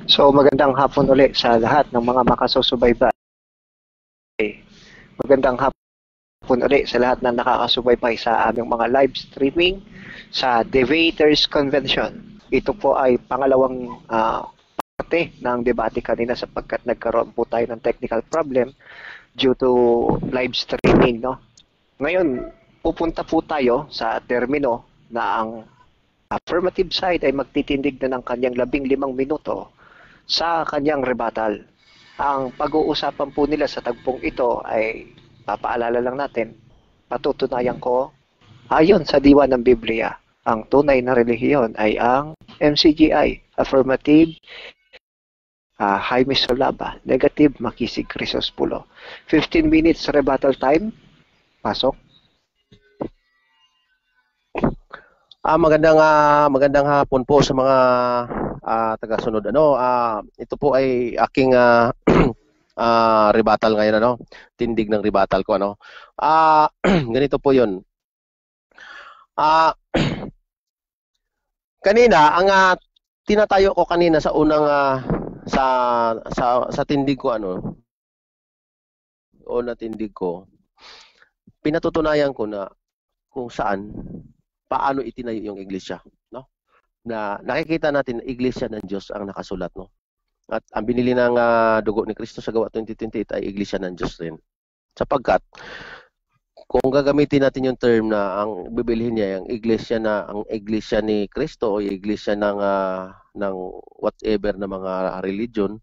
So magandang hapon ulit sa lahat ng mga makasusubaybay. Magandang hapon ulit sa lahat na nakakasubaybay sa aming mga live streaming sa Debaters Convention. Ito po ay pangalawang parte ng debate kanina sapagkat nagkaroon po tayo ng technical problem due to live streaming. No? Ngayon, pupunta po tayo sa termino na ang affirmative side ay magtitindig na ng kanyang 15 minuto sa kanyang rebuttal. Ang pag-uusapan po nila sa tagpong ito ay papaalala lang natin, patutunayan ko, ayon sa diwa ng Biblia, ang tunay na relihiyon ay ang MCGI, affirmative, Jaime Solaba, negative, Makisig Crisospulo. 15 minutes rebuttal time, pasok. Magandang hapon po sa mga taga-sunod. Ito po ay aking rebuttal ngayon, tindig ng rebuttal ko, ganito po 'yun. Kanina ang tinatayo ko kanina sa unang sa tindig ko tindig ko, pinatutunayan ko na kung saan paano itinayo yung iglesia, no? Na nakikita natin na iglesia ng Diyos ang nakasulat, no? At ang binili ng dugo ni Kristo sa Gawa 20:28 ay iglesia ng Diyos rin. Sapagkat kung gagamitin natin yung term na ang bibilhin niya ang iglesia ni Kristo o yung iglesia ng whatever na mga religion,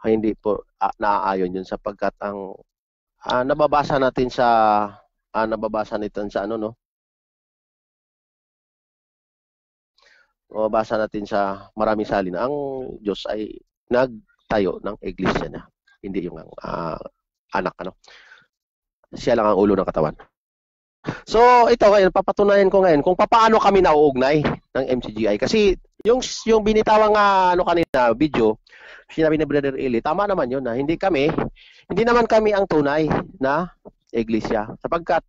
hindi po naaayon yun sapagkat ang nababasa natin sa mabasa natin sa maraming salin ang Diyos ay nagtayo ng iglesia niya, hindi yung anak, siya lang ang ulo ng katawan. So ito ngayon, papatunayan ko ngayon kung paano kami nauugnay ng MCGI. Kasi yung binitawang kanina video, sinabi ni Brother Eli, tama naman yun na hindi naman kami ang tunay na iglesia sapagkat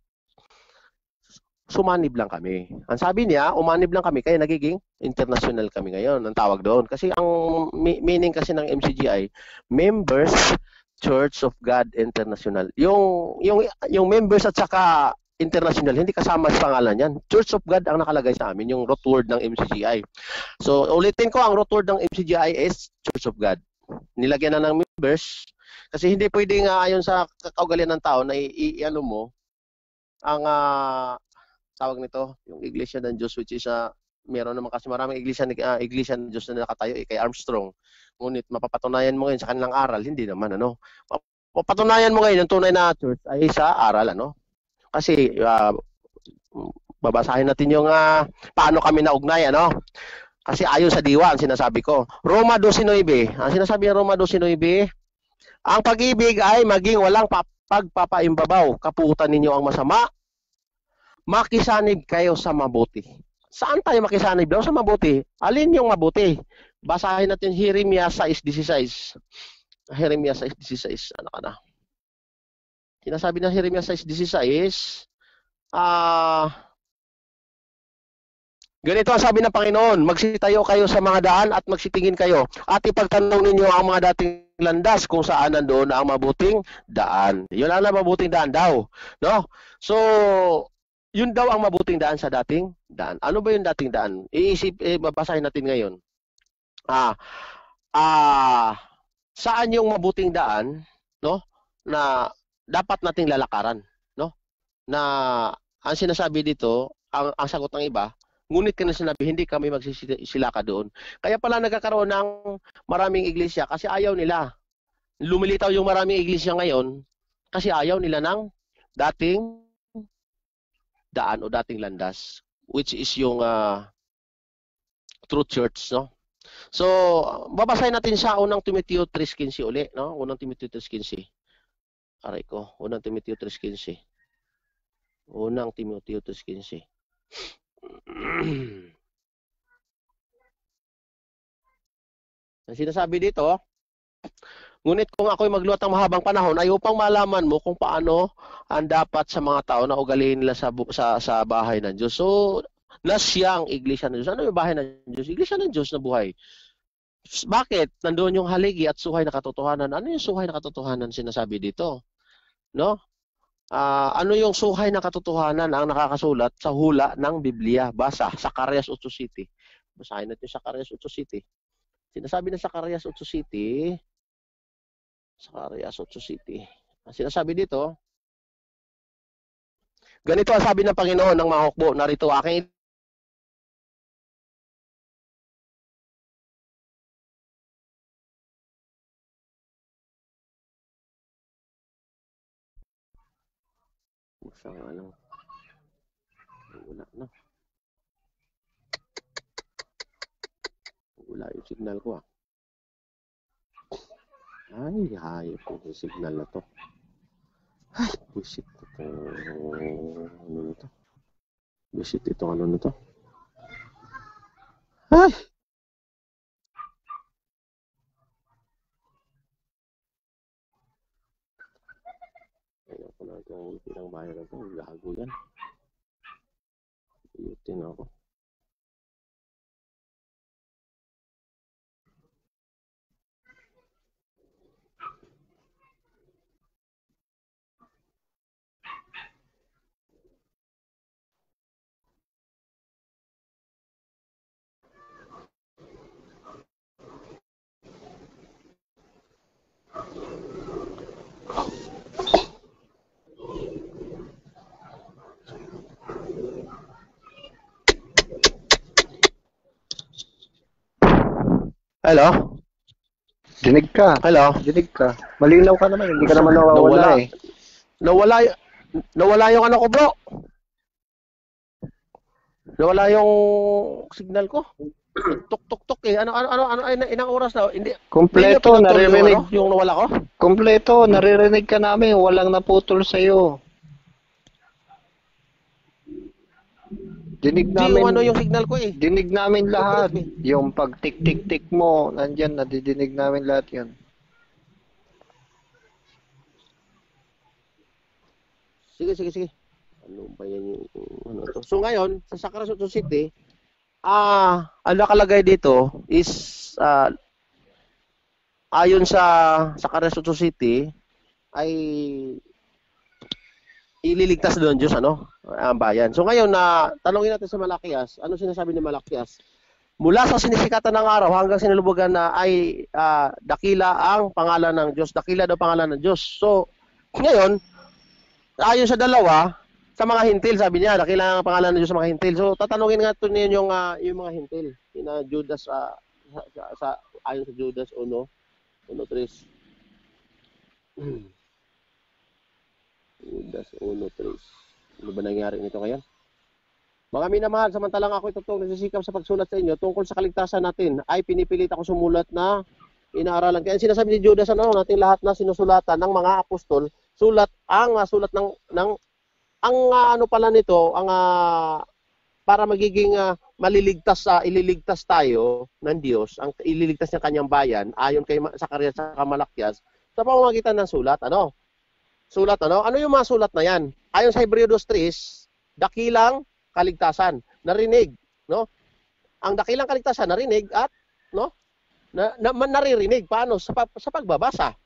sumanib lang kami. Ang sabi niya, umanib lang kami kaya nagiging international kami ngayon, ang tawag doon. Kasi ang meaning kasi ng MCGI, Members Church of God International. Yung members at saka international, hindi kasama sa pangalan yan. Church of God ang nakalagay sa amin, yung root word ng MCGI. So, ulitin ko, ang root word ng MCGI is Church of God. Nilagyan na ng members, kasi hindi pwedeng ayon sa kaugalian ng tao na i-ano mo, ang tawag nito, yung iglesia ng Diyos, which is meron naman kasi maraming iglesia ng Diyos na nakatayo kay Armstrong. Ngunit mapapatunayan mo ngayon sa kanilang aral, hindi naman Mapapatunayan mo ngayon yung tunay na church ay sa aral, Kasi babasahin natin yung paano kami naugnay, Kasi ayon sa diwa ang sinasabi ko. Roma 12:9. Ang sinasabi ng Roma 12:9, ang pag-ibig ay maging walang pagpapaimbabaw. Kapuutan ninyo ang masama. Makisanib kayo sa mabuti. Saan tayo makisanib daw sa mabuti? Alin yung mabuti? Basahin natin Jeremiah 6:16. Jeremiah 6:16. Ano ka na? Sinasabi ng Jeremiah 6:16, ganito ang sabi ng Panginoon, magsitayo kayo sa mga daan at magsitingin kayo at ipagtanong ninyo ang mga dating landas kung saan nandoon ang mabuting daan. Yun ang mabuting daan daw, no? So, yun daw ang mabuting daan sa dating daan. Ano ba yung dating daan? Babasahin natin ngayon. Saan yung mabuting daan, no? Na dapat nating lalakaran, no? Na ang sinasabi dito, ang sagot ng iba, ngunit kanila sinabi, hindi kami magsisilaka doon. Kaya pala nagkakaroon ng maraming iglesia kasi ayaw nila. Lumilitaw yung maraming iglesia ngayon kasi ayaw nila ng dating daan o dating landas, which is yung true church, no? So, babasahin natin sa unang Timoteo 3:15 uli, no? Unang Timoteo 3:15. Aray ko, unang Timoteo 3:15. Unang Timoteo 3:15. Ang sinasabi dito, ngunit kung ako'y magluwat ng mahabang panahon ay upang malaman mo kung paano ang dapat sa mga tao na ugaliin nila sa bahay ng Diyos. So, na siyang iglesia ng Diyos. Ano yung bahay ng Diyos? Iglesia ng Diyos na buhay. Bakit? Nandoon yung haligi at suhay na katotohanan. Ano yung suhay na katotohanan sinasabi dito? No? Ano yung suhay na katotohanan ang nakakasulat sa hula ng Biblia? Basa, Zacarias 8:7. Basahin natin Zacarias 8:7. Sinasabi na Zacarias 8:7, Zacarias 8:7. Sinasabi dito, ganito ang sabi ng Panginoon ng mga hukbo, narito aking ano, wala na. Wala yung signal ko Ay, hayop yung signal na to. Ay, bullshit ito. Ano na to? Bullshit ito, ano na to? Ay! Ayaw ko na itong pinang bayan na to. Gago yan. Iyutin ako. Hello? Dinig ka. Hello? Dinig ka. Malinaw ka naman. Hindi ka naman nawawala eh. Nawala yung ano ko, bro. Nawala yung signal ko. Tuk-tuk-tuk eh. Ano, ilang oras na? Hindi. Kompleto, naririnig. Yung nawala ko? Kompleto, naririnig ka namin. Walang naputol sa'yo. Dinig namin. Yung ano yung signal ko eh. Dinig namin lahat. Yung pag tik-tik-tik mo, nandyan, nadidinig namin lahat yun. Sige. Ano ba yan yung ano to? So ngayon, sa Sarasota City, ang nakalagay dito is ayon sa Sarasota City ay ililigtas doon Diyos ang bayan. So ngayon na tanungin natin sa Malakias, ano sinasabi ni Malakias? Mula sa sinisikatan ng araw hanggang sinulubugan na ay dakila ang pangalan ng Diyos. Dakila daw pangalan ng Diyos. So ngayon, ayon sa dalawa, sa mga hintil, sabi niya, dakila ang pangalan ng Diyos sa mga hintil. So tatanungin nga ito niyo yung mga hintil. Ina Judas ayon sa Judas 1:3. Judas 1:3. Ano ba nangyari nito ngayon? Mga minamahal, samantalang ako itutong nagsisikap sa pagsulat sa inyo tungkol sa kaligtasan natin, ay pinipilit ako sumulat na inaaralan. Kaya sinasabi ni Judas, nating lahat na sinusulatan ng mga apostol, sulat ng ano pala nito, para magiging ililigtas tayo ng Diyos, ang ililigtas ng kanyang bayan, ayon kay Zacarias sa Malakias, sa pamamagitan ng sulat, Sulat, ano yung mga sulat na yan? Ayon sa Hebreo 2:3, dakilang kaligtasan, narinig, Ang dakilang kaligtasan, narinig at, naririnig. Paano? Sa pagbabasa,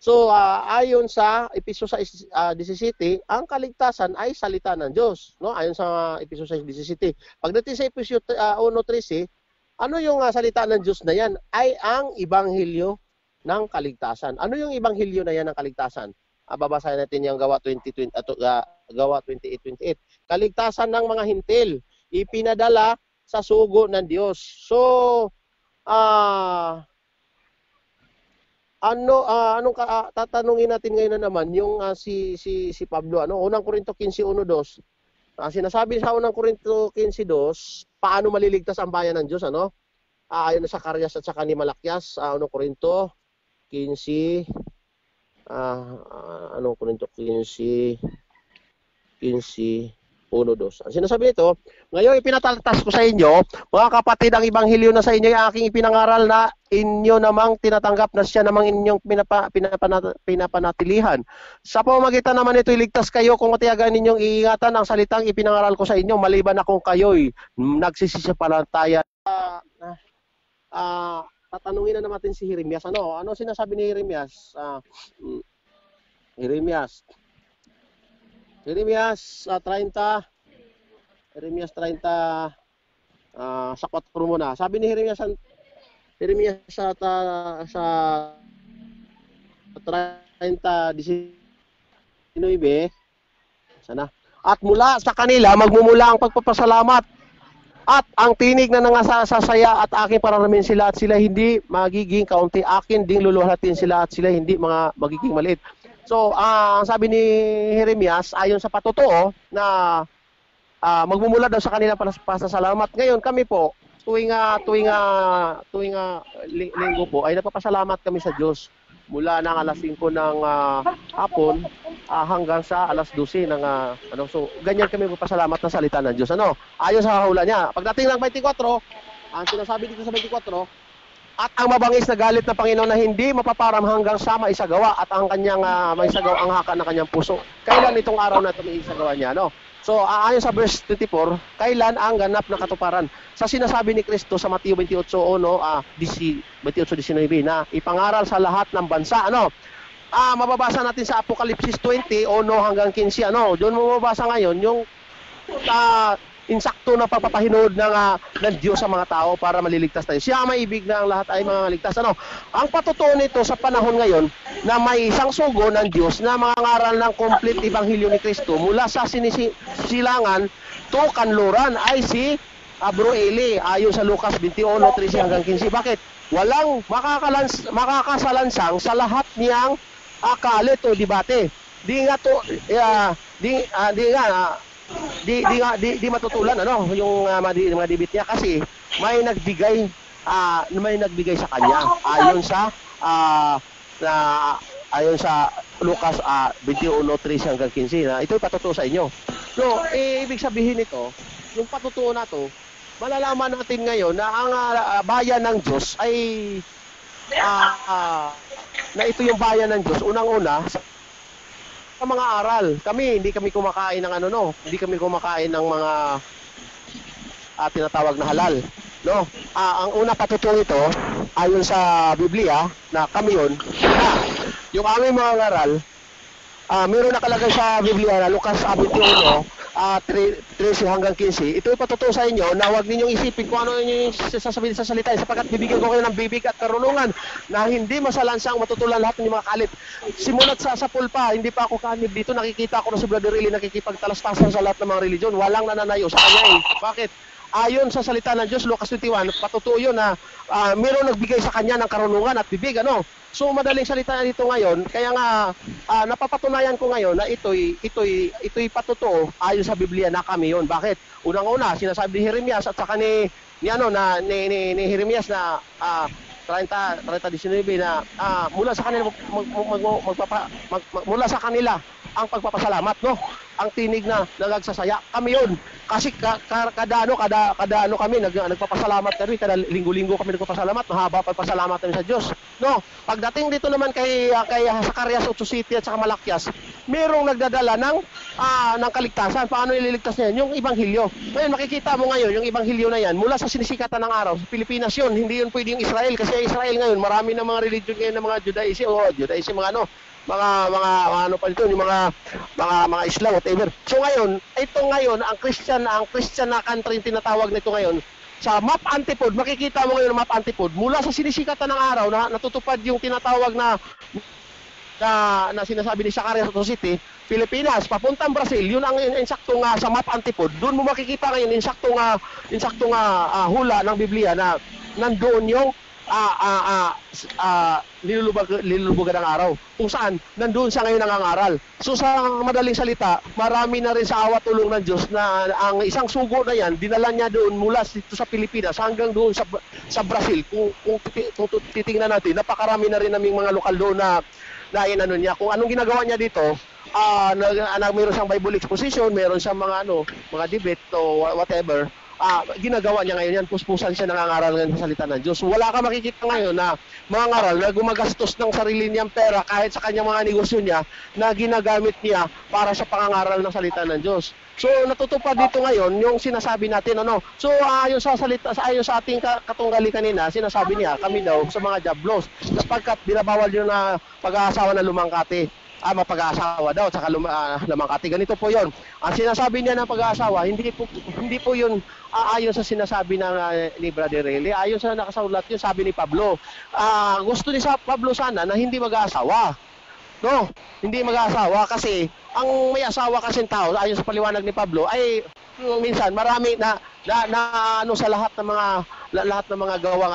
So, ayon sa Efeso 6:17, ang kaligtasan ay salita ng Diyos, Ayon sa Efeso 6:17. Pagdating sa Efeso 1:13, ano yung salita ng Diyos na yan? Ay ang ebanghelyo ng kaligtasan. Ano yung ebanghelyo na yan ng kaligtasan? Babasahin natin yung Gawa 28:28. Kaligtasan ng mga hintil, ipinadala sa sugo ng Diyos. So, tatanungin natin ngayon na naman yung si Pablo, Unang Korinto 15:1-2. Sinasabi sa Unang Korinto 15:2, paano maliligtas ang bayan ng Diyos, ayon na sa Zacarias at saka ni Malakias, Unang Korinto 15 Korinto 15:1-2. Ang sinasabi nito, ngayon ipinataltas ko sa inyo, mga kapatid, ang ebanghelyo na sa inyo ay aking ipinangaral na inyo namang tinatanggap na siya namang inyong pinapanatilihan. Sa pamamagitan naman ito, iligtas kayo kung matiyagan ninyong iingatan ang salitang ipinangaral ko sa inyo, maliban na kung kayo'y nagsisisapalataya tatanungin na natin si Jeremias. Ano sinasabi ni Jeremias? Jeremias 30. Jeremias 30 sa 4 muna. Sabi ni Jeremias sa 30:19. Sana. At mula sa kanila magmumula ang pagpapasalamat at ang tinig na nangasasaya at aking pararamin sila at sila hindi magiging kaunti, akin ding luluhatin sila at sila hindi magiging maliit. So, ang sabi ni Jeremias, ayon sa patotoo na magmumula daw sa kanilang pasasalamat. Ngayon kami po, tuwing linggo po ay nagpapasalamat kami sa Diyos mula ng alas 5 ng hapon hanggang sa alas 12 ng so ganyan kami magpapasalamat ng salita ng Diyos. Ayon sa hula niya. Pagdating ng 24, ang sinasabi dito sa 24, at ang mabangis na galit ng Panginoon na hindi mapaparam hanggang sa maisagawa at ang kanyang maisagawa ang haka ng kanyang puso. Kailan itong araw na ito maisagawa niya, So, ayon sa verse 24, kailan ang ganap na katuparan? Sa sinasabi ni Kristo sa Mateo 28:19 na ipangaral sa lahat ng bansa, mababasa natin sa Apokalipsis 20, 1 hanggang 15, Doon mo mababasa ngayon yung insakto na pagpapahinood ng Diyos sa mga tao para maliligtas tayo. Siya may ibig na ang lahat ay mga ligtas. Ang patotoo nito sa panahon ngayon na may isang sugo ng Diyos na mangangaral ng complete ebanghelyo ni Kristo mula sa sinisilangan to kanluran ay si Bro Eli, ayon sa Lucas 21:13 hanggang 15. Bakit? Walang makakasalansang sa lahat niyang kalit o debate. Di matutulan yung mga debate niya kasi may nagbigay sa kanya ayon sa Lucas 21:13 hanggang 15 na ito'y patotoo sa inyo. So, ibig sabihin nito, yung patotoo na to, malalaman natin ngayon na ang bayan ng Diyos ay na ito yung bayan ng Diyos unang-una sa mga aral. Hindi kami kumakain ng hindi kami kumakain ng mga tinatawag na halal. Ang una patutong ito, ayon sa Biblia, na kami yung aming mga aral, meron nakalagay sa Biblia na Lucas 21, 13 hanggang 15. Ito ay patotoo sa inyo na huwag ninyong isipin kung ano yung sasabihin sa salita sapagkat bibigyan ko kayo ng bibig at karunungan na hindi masalansang matutulan lahat ng mga kalit. Simulat sa pulpa, hindi pa ako kanib dito, nakikita ko na si Brother Riley nakikipagtalastasan sa lahat ng mga religion. Walang nananayo sa kanya Bakit? Ayon sa salita ng Diyos, Lucas 21, patotoo yun na mayroong nagbigay sa kanya ng karunungan at bibig. So madaling salita dito ngayon, kaya nga napapatunayan ko ngayon na ito'y patotoo ayon sa Biblia na kami yon. Bakit? Unang-una, sinasabi ni Jeremias at saka ni Jeremias na 30:19 na mula sa kanila mula sa kanila ang pagpapasalamat, ang tinig na nagsasaya. Kami yon. Kasi kada kami nagpapasalamat kami, kada linggo-linggo kami nagpapasalamat, mahaba pagpasalamat kami sa Diyos. Pagdating dito naman kay Zacarias 8:7 at saka Malakias, merong nagdadala ng kaligtasan. Paano ililigtas niya? Yung ebanghelyo. Ngayon makikita mo ngayon yung ebanghelyo na yan mula sa sinisikatan ng araw. Sa Pilipinas yun, hindi yun pwede yung Israel kasi Israel ngayon, marami ng mga religion ngayon ng mga Judaism, yung mga Islam, whatever. So ngayon, ang Christian na country yung tinatawag nito ngayon, sa map antipod, makikita mo ngayon ang map antipod, mula sa sinisikatan ng araw na natutupad yung tinatawag na sinasabi ni Zacarias 8:7, Pilipinas, papuntang Brazil, yun ang insaktong sa map antipod. Doon mo makikita ngayon insaktong hula ng Biblia na nandoon yung nilulubugan ng araw. Kung saan, nandoon siya ngayon nangangaral. So sa madaling salita, marami na rin sa awa tulong ng Diyos na ang isang sugo na yan, dinala niya doon mula dito sa Pilipinas hanggang doon sa Brazil. Kung titingnan natin, napakarami na rin naming mga lokal doon na inano niya. Kung anong ginagawa niya dito, mayroon siyang Bible exposition, mayroon siyang mga debate o whatever. ginagawa niya ngayon yan, puspusan siya nangangaral ngayon sa salita ng Diyos. Wala ka makikita ngayon na mga ngaral na gumagastos ng sarili niyang pera kahit sa kanyang mga negosyo niya na ginagamit niya para sa pangangaral ng salita ng Diyos. So natutupad dito ngayon yung sinasabi natin So ayon sa ating katunggali kanina, sinasabi niya kami daw sa mga jablos sapagkat binabawal yun na pag-aasawa na lumangkati. Mapag-aasawa daw saka lumangkati. Ganito po 'yon. Ang sinasabi niya ng pag-aasawa, hindi po 'yun ayon sa sinasabi ni Brother Rele. Ayon sa nakasulat 'yun, sabi ni Pablo. Gusto ni Pablo sana na hindi mag-aasawa. No, hindi mag-aasawa kasi ang may asawa kasing tao ayon sa paliwanag ni Pablo ay minsan marami na sa lahat ng mga gawang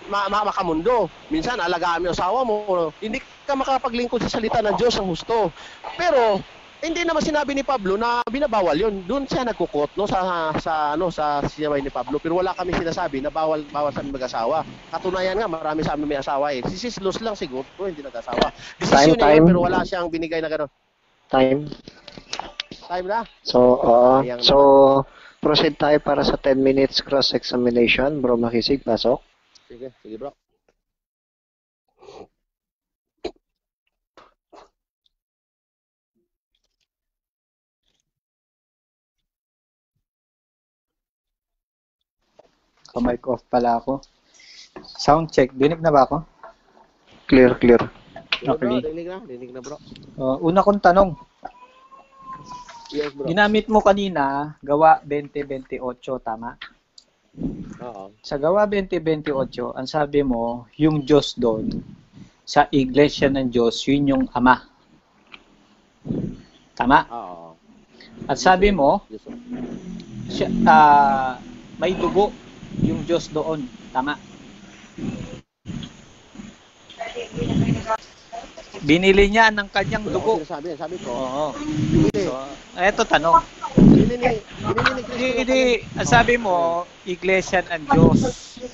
makamundo. Minsan alagaan mo yung asawa mo, hindi ka makapaglingkod sa salita ng Diyos ng husto. Pero hindi naman sinabi ni Pablo na binabawal 'yun. Doon siya nagkukot sa sinabi ni Pablo, pero wala kami sinasabi na bawal sa mag-asawa. Katunayan nga marami sa amin may asawa eh. Si Sis lang siguro hindi nag-asawa. Desisyon niya pero wala siyang binigay na gano'n. Time na. So proceed tayo para sa 10 minutes cross-examination. Bro Makisig, pasok. Sige bro. Mic off pala ako. Sound check. Dinig na ba ako? Clear. Okay. Dinig na bro. Una kong tanong. Yes bro. Ginamit mo kanina, Gawa 20:28, tama? Oo. Sa Gawa 20:28, ang sabi mo, yung Diyos doon, sa Iglesia ng Diyos, yun yung Ama. Tama? Oo. At sabi mo, may dugo yung Diyos doon. Tama? Binili niya ng kanyang dugo. Sabi ko. Oo. So, eto tanong. Hindi, sabi mo, Iglesia ng Diyos.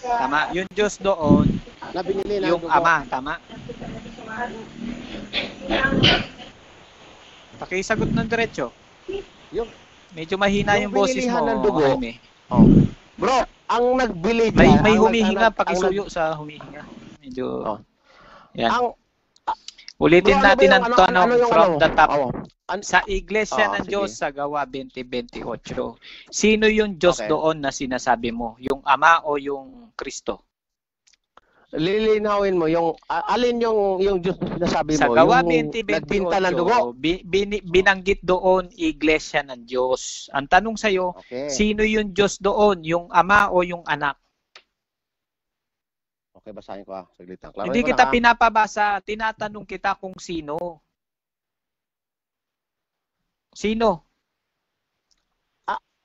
Tama? Yung Diyos doon, yung Ama. Tama? Pakisagot ng diretso. Medyo mahina yung boses mo. Bro, ang nagbili dyan. May humihinga, pakisuyo sa humihinga. Medyo, yan. Ulitin natin ang tanong from the top. Sa Iglesia ng Diyos sa Gawa 20:28, sino yung Diyos doon na sinasabi mo? Yung Ama o yung Kristo? Lilinawin mo yung alin yung Diyos na sinasabi mo? Sa Gawa yung 20:28, binanggit doon Iglesia ng Diyos. Ang tanong sa'yo, sino yung Diyos doon? Yung Ama o yung Anak? Okay, basahin ko saglit lang. Hindi kita pinapabasa, tinatanong kita kung sino. Sino?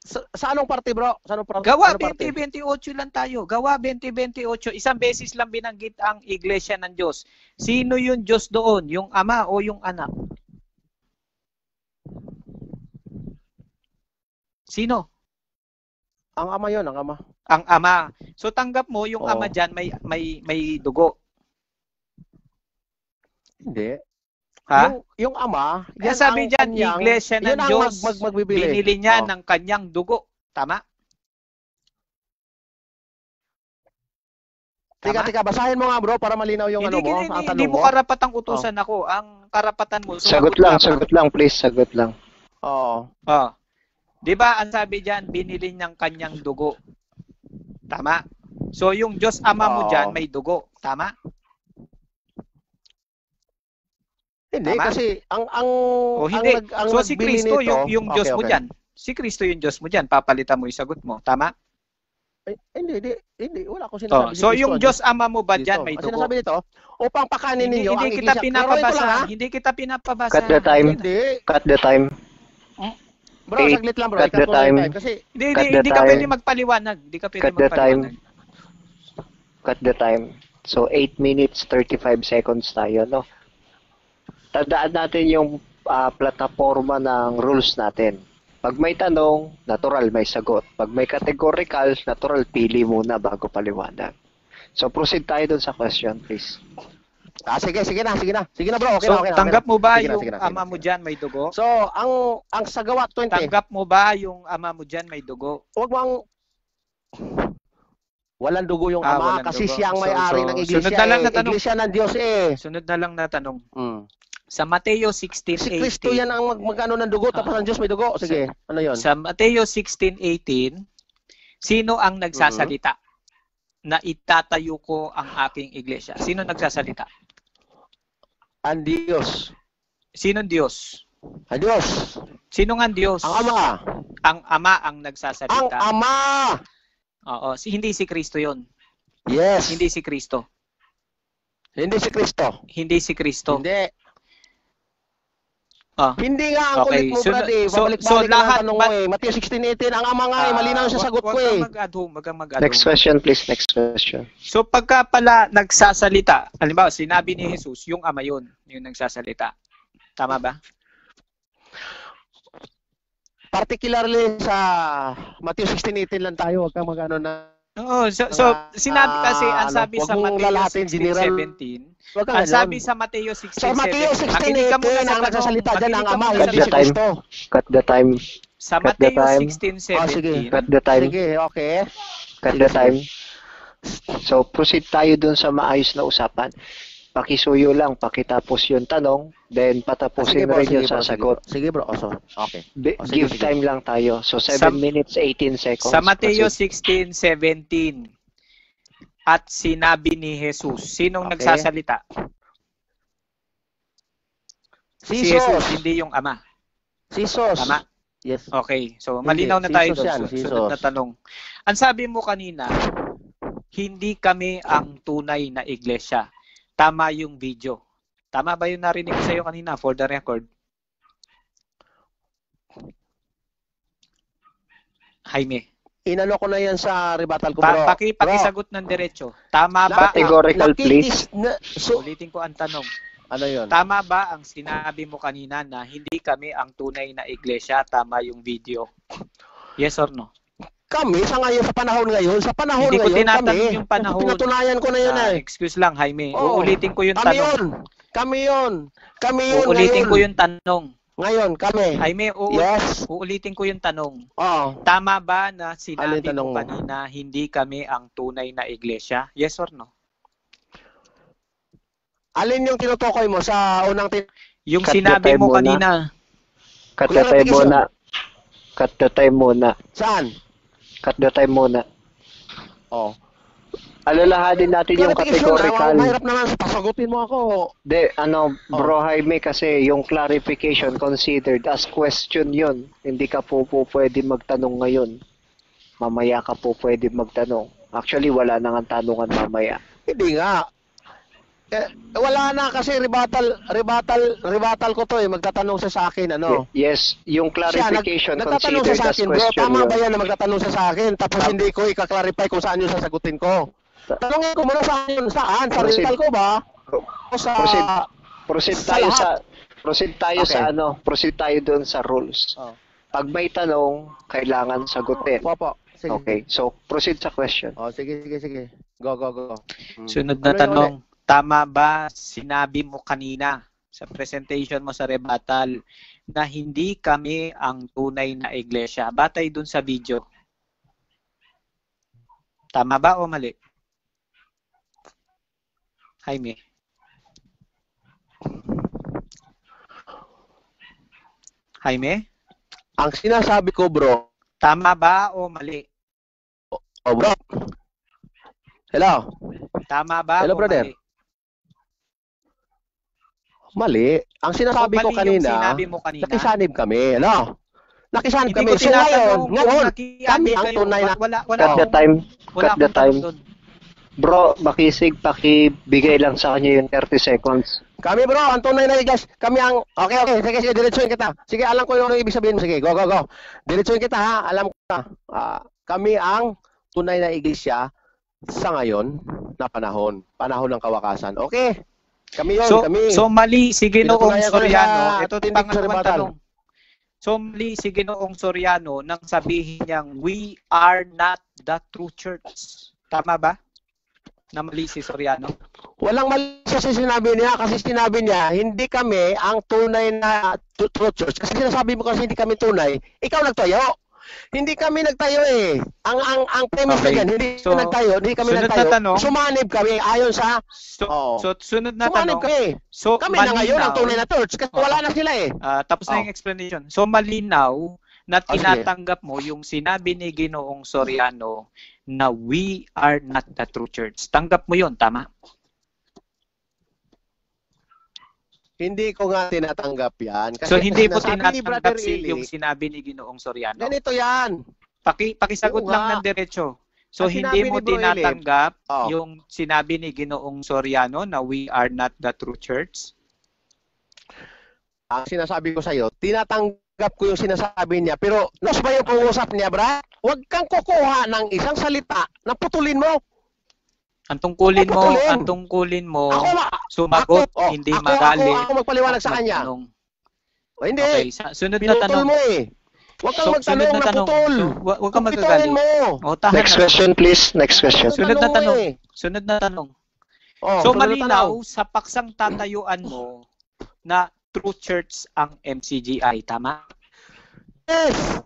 Sa anong parte, bro? Gawa 20:28 lang tayo. Gawa 20:28, isang beses lang binanggit ang Iglesia ng Diyos. Sino yung Diyos doon? Yung Ama o yung Anak? Sino? Ang Ama yon, ang Ama. Ang Ama. So tanggap mo yung Ama diyan may dugo. Hindi. Ha? Yung Ama, yan sabi diyan, Iglesia ng Diyos. Binili niya ng kanyang dugo. Tama? Tika, basahin mo nga bro para malinaw yung ano mo. Hindi mo karapatang utusan ako. Ang karapatan mo. Sagot lang please, sagot lang. Oo. 'Di ba ang sabi diyan, binili ng kanyang dugo. Tama? So yung Diyos Ama mo diyan may dugo. Tama? Hindi, tama? Kasi hindi. So si Kristo yung Diyos mo diyan. Si Kristo yung Diyos mo diyan. Papalitan mo 'yung sagot mo. Tama? Hindi. Wala ko sinasabi. So yung Diyos Ama mo ba diyan may dugo? Sinasabi dito, upang pakanin ninyo ang Iglesia. Hindi kita pinapabasa. Cut the time. Cut the time. Bro, saglit lang bro. Cut the time. Kasi hindi ka pwede magpaliwanag. Cut the time. So 8 minutes 35 seconds tayo, no? Tandaan natin yung plataforma ng rules natin. Pag may tanong, natural may sagot. Pag may categorical, natural pili muna bago paliwanag. So proceed tayo dun sa question, please. Sige na. Sige na bro. Okay na. Tanggap mo ba yung Ama mo diyan may dugo? So, ang sa Gawa 20. Tanggap mo ba yung Ama mo diyan may dugo? Huwag mo Walang dugo yung Ama kasi siya ang may-ari ng iglesia. Sunod na lang na tanong. Iglesia ng Diyos eh. Sunod na lang na tanong. Sa Mateo 16:18. Si Kristo yan ang magkano ng dugo tapos ang Diyos may dugo. Sige, ano yon? Sa Mateo 16:18, sino ang nagsasalita na itatayo ko ang aking iglesia? Sino nagsasalita? Ang Diyos. Sino Diyos? Ang Diyos. Sino nga Diyos? Ang Ama. Ang Ama ang nagsasalita. Ang Ama. Oo, hindi si Kristo 'yon. Yes. Hindi si Kristo. Hindi si Kristo. Hindi si Kristo. Hindi. Hindi nga ang okay. kulit mo, Brad eh. Babalik-balik na tanong mo eh. Matthew 16:18, ang Ama nga eh. Malinaw sa sagot ko eh. Wag kang mag-adhum. Next question, please. Next question. So pagka pala nagsasalita, halimbawa sinabi ni Jesus, yung Ama yun, yung nagsasalita. Tama ba? Particularly sa Matthew 16:18 lang tayo. Wag kang mag-ano na. Oo, so sinabi kasi, ang sabi sa Mateo 16:17, ang sabi sa Mateo 16:17, sa Mateo 16:18, ang nagsasalita dyan ang Ama, hindi si Kristo. Cut the time. Sa Mateo 16:17. Cut the time. Sige, okay. Cut the time. So, proceed tayo dun sa maayos na usapan. Pakisuyo lang, pakitapos yung tanong, then patapusin rin yung sasagot. Sige bro, okay. Give time lang tayo. So, 7 minutes, 18 seconds. Sa Mateo 16:17, at sinabi ni Jesus, sinong nagsasalita? Si Jesus, hindi yung Ama. Si Jesus. Tama? Yes. Okay, so malinaw na tayo doon. Sunod na tanong. Ang sabi mo kanina, hindi kami ang tunay na iglesia. Tama yung video. Tama ba yung narinig ko sa iyo kanina for the record? Jaime. Inano ko na yan sa rebuttal ko, bro. Pakisagot ng diretso. Tama ba? Categorical, please. Ulitin ko ang tanong. Ano yun? Tama ba ang sinabi mo kanina na hindi kami ang tunay na iglesia? Tama yung video. Yes or no? Kami, sa panahon ngayon, hindi ko tinatanong kami. Yung panahon. Pinatunayan ko na yun eh. Excuse lang, Jaime. Uulitin ko yung tanong. Kami yun. Uulitin ko yung tanong. Ngayon, kami. Jaime, uulitin ko yung tanong. Tama ba na sinabi mo kanina hindi kami ang tunay na iglesia? Yes or no? Alin yung tinutukoy mo sa unang yung sinabi mo kanina. Cut the time muna. Cut the time muna. Saan? Cut the time muna. Alalahanin natin yung categorical. Mahirap naman, pasagutin mo ako. Bro Jaime, kasi yung clarification considered as question yun. Hindi ka po pwede magtanong ngayon. Mamaya ka po pwede magtanong. Actually, wala nang tanungan mamaya. Hindi nga. Wala na kasi rebuttal ko to eh. Magtatanong siya sa akin, ano? Yes, yung clarification considered as question bro, tama yun. ba yan na magtatanong siya sa akin? Tapos hindi ko i-clarify kung saan yung sasagutin ko. Tanongin ko muna saan? Sa rebuttal ko ba? O sa... Proceed tayo doon sa rules. Pag may tanong, kailangan sagutin. Sige. Okay, so proceed sa question. Sige. Go. Sunod na tanong. Tama ba sinabi mo kanina sa presentation mo sa rebuttal na hindi kami ang tunay na iglesia? Batay dun sa video. Tama ba o mali? Jaime. Jaime? Ang sinasabi ko, bro. Tama ba o mali? Bro. Hello. Tama ba o brother? Mali? Mali. Ang sinasabi ko kanina, nakisanib kami. Ano? Nakisanib kami. So ngayon, kami ang tunay na... Cut the time. Bro, pakibigay lang sa kanya yung 30 seconds. Kami bro, ang tunay na iglesia. Kami ang... Okay. Sige, diretsuhin kita. Sige, alam ko yung ibig sabihin mo. Sige, go. Diretsuhin kita ha. Alam ko na. Kami ang tunay na iglesia sa ngayon na panahon. Panahon ng kawakasan. Okay? Kami yun, kami. So mali si Ginoong Soriano. Ito pangalawang tanong. So mali si Ginoong Soriano nang sabihin niyang we are not the true church. Tama ba? Na mali si Soriano? Walang mali sa sinabi niya kasi sinabi niya hindi kami ang tunay na true church. Kasi sinasabi mo kasi hindi kami tunay. Ikaw nagtayo. Hindi kami nagtayo eh. Ang premise Okay. diyan, hindi So, nagtayo, hindi kami sunod na nagtayo. tanong. Sumanib kami ayon sa So, sunod na sumanib tanong. kami. So, Kami na ngayon ang tunay na church kasi wala na sila eh. Tapos na yung explanation. So, malinaw na sige. tinatanggap mo yung sinabi ni Ginoong Soriano na we are not the true church. Tanggap mo yun, tama? Hindi ko nga tinatanggap yan. Kasi So, hindi mo sinasabi ni Brother tinatanggap Eli, yung sinabi ni Ginoong Soriano? ganito yan. Pakisagot Oo lang nga. ng diretso. So, Ang hindi sinabi mo ni Bro Eli, tinatanggap oh. yung sinabi ni Ginoong Soriano na we are not the true church? Ang sinasabi ko sa iyo, tinatanggap ko yung sinasabi niya. Pero, nos ba yung pag-uusap niya, Brad? Huwag kang kukuha ng isang salita na putulin mo. Ang tungkulin mo, sumagot, hindi ako, magalit. Ako magpaliwanag sa kanya. Magtanong. O, hindi. Okay, sunod na Pinutol tanong. mo eh. Huwag kang magtanong na putol. So, huwag kang Putulin magagalit. mo. Next question, please. Next question. Sunod na tanong. Eh. Sunod na tanong. Oh, So, sunod na malinaw tanong. sa paksang tatayuan mo na true church ang MCGI, tama? Yes.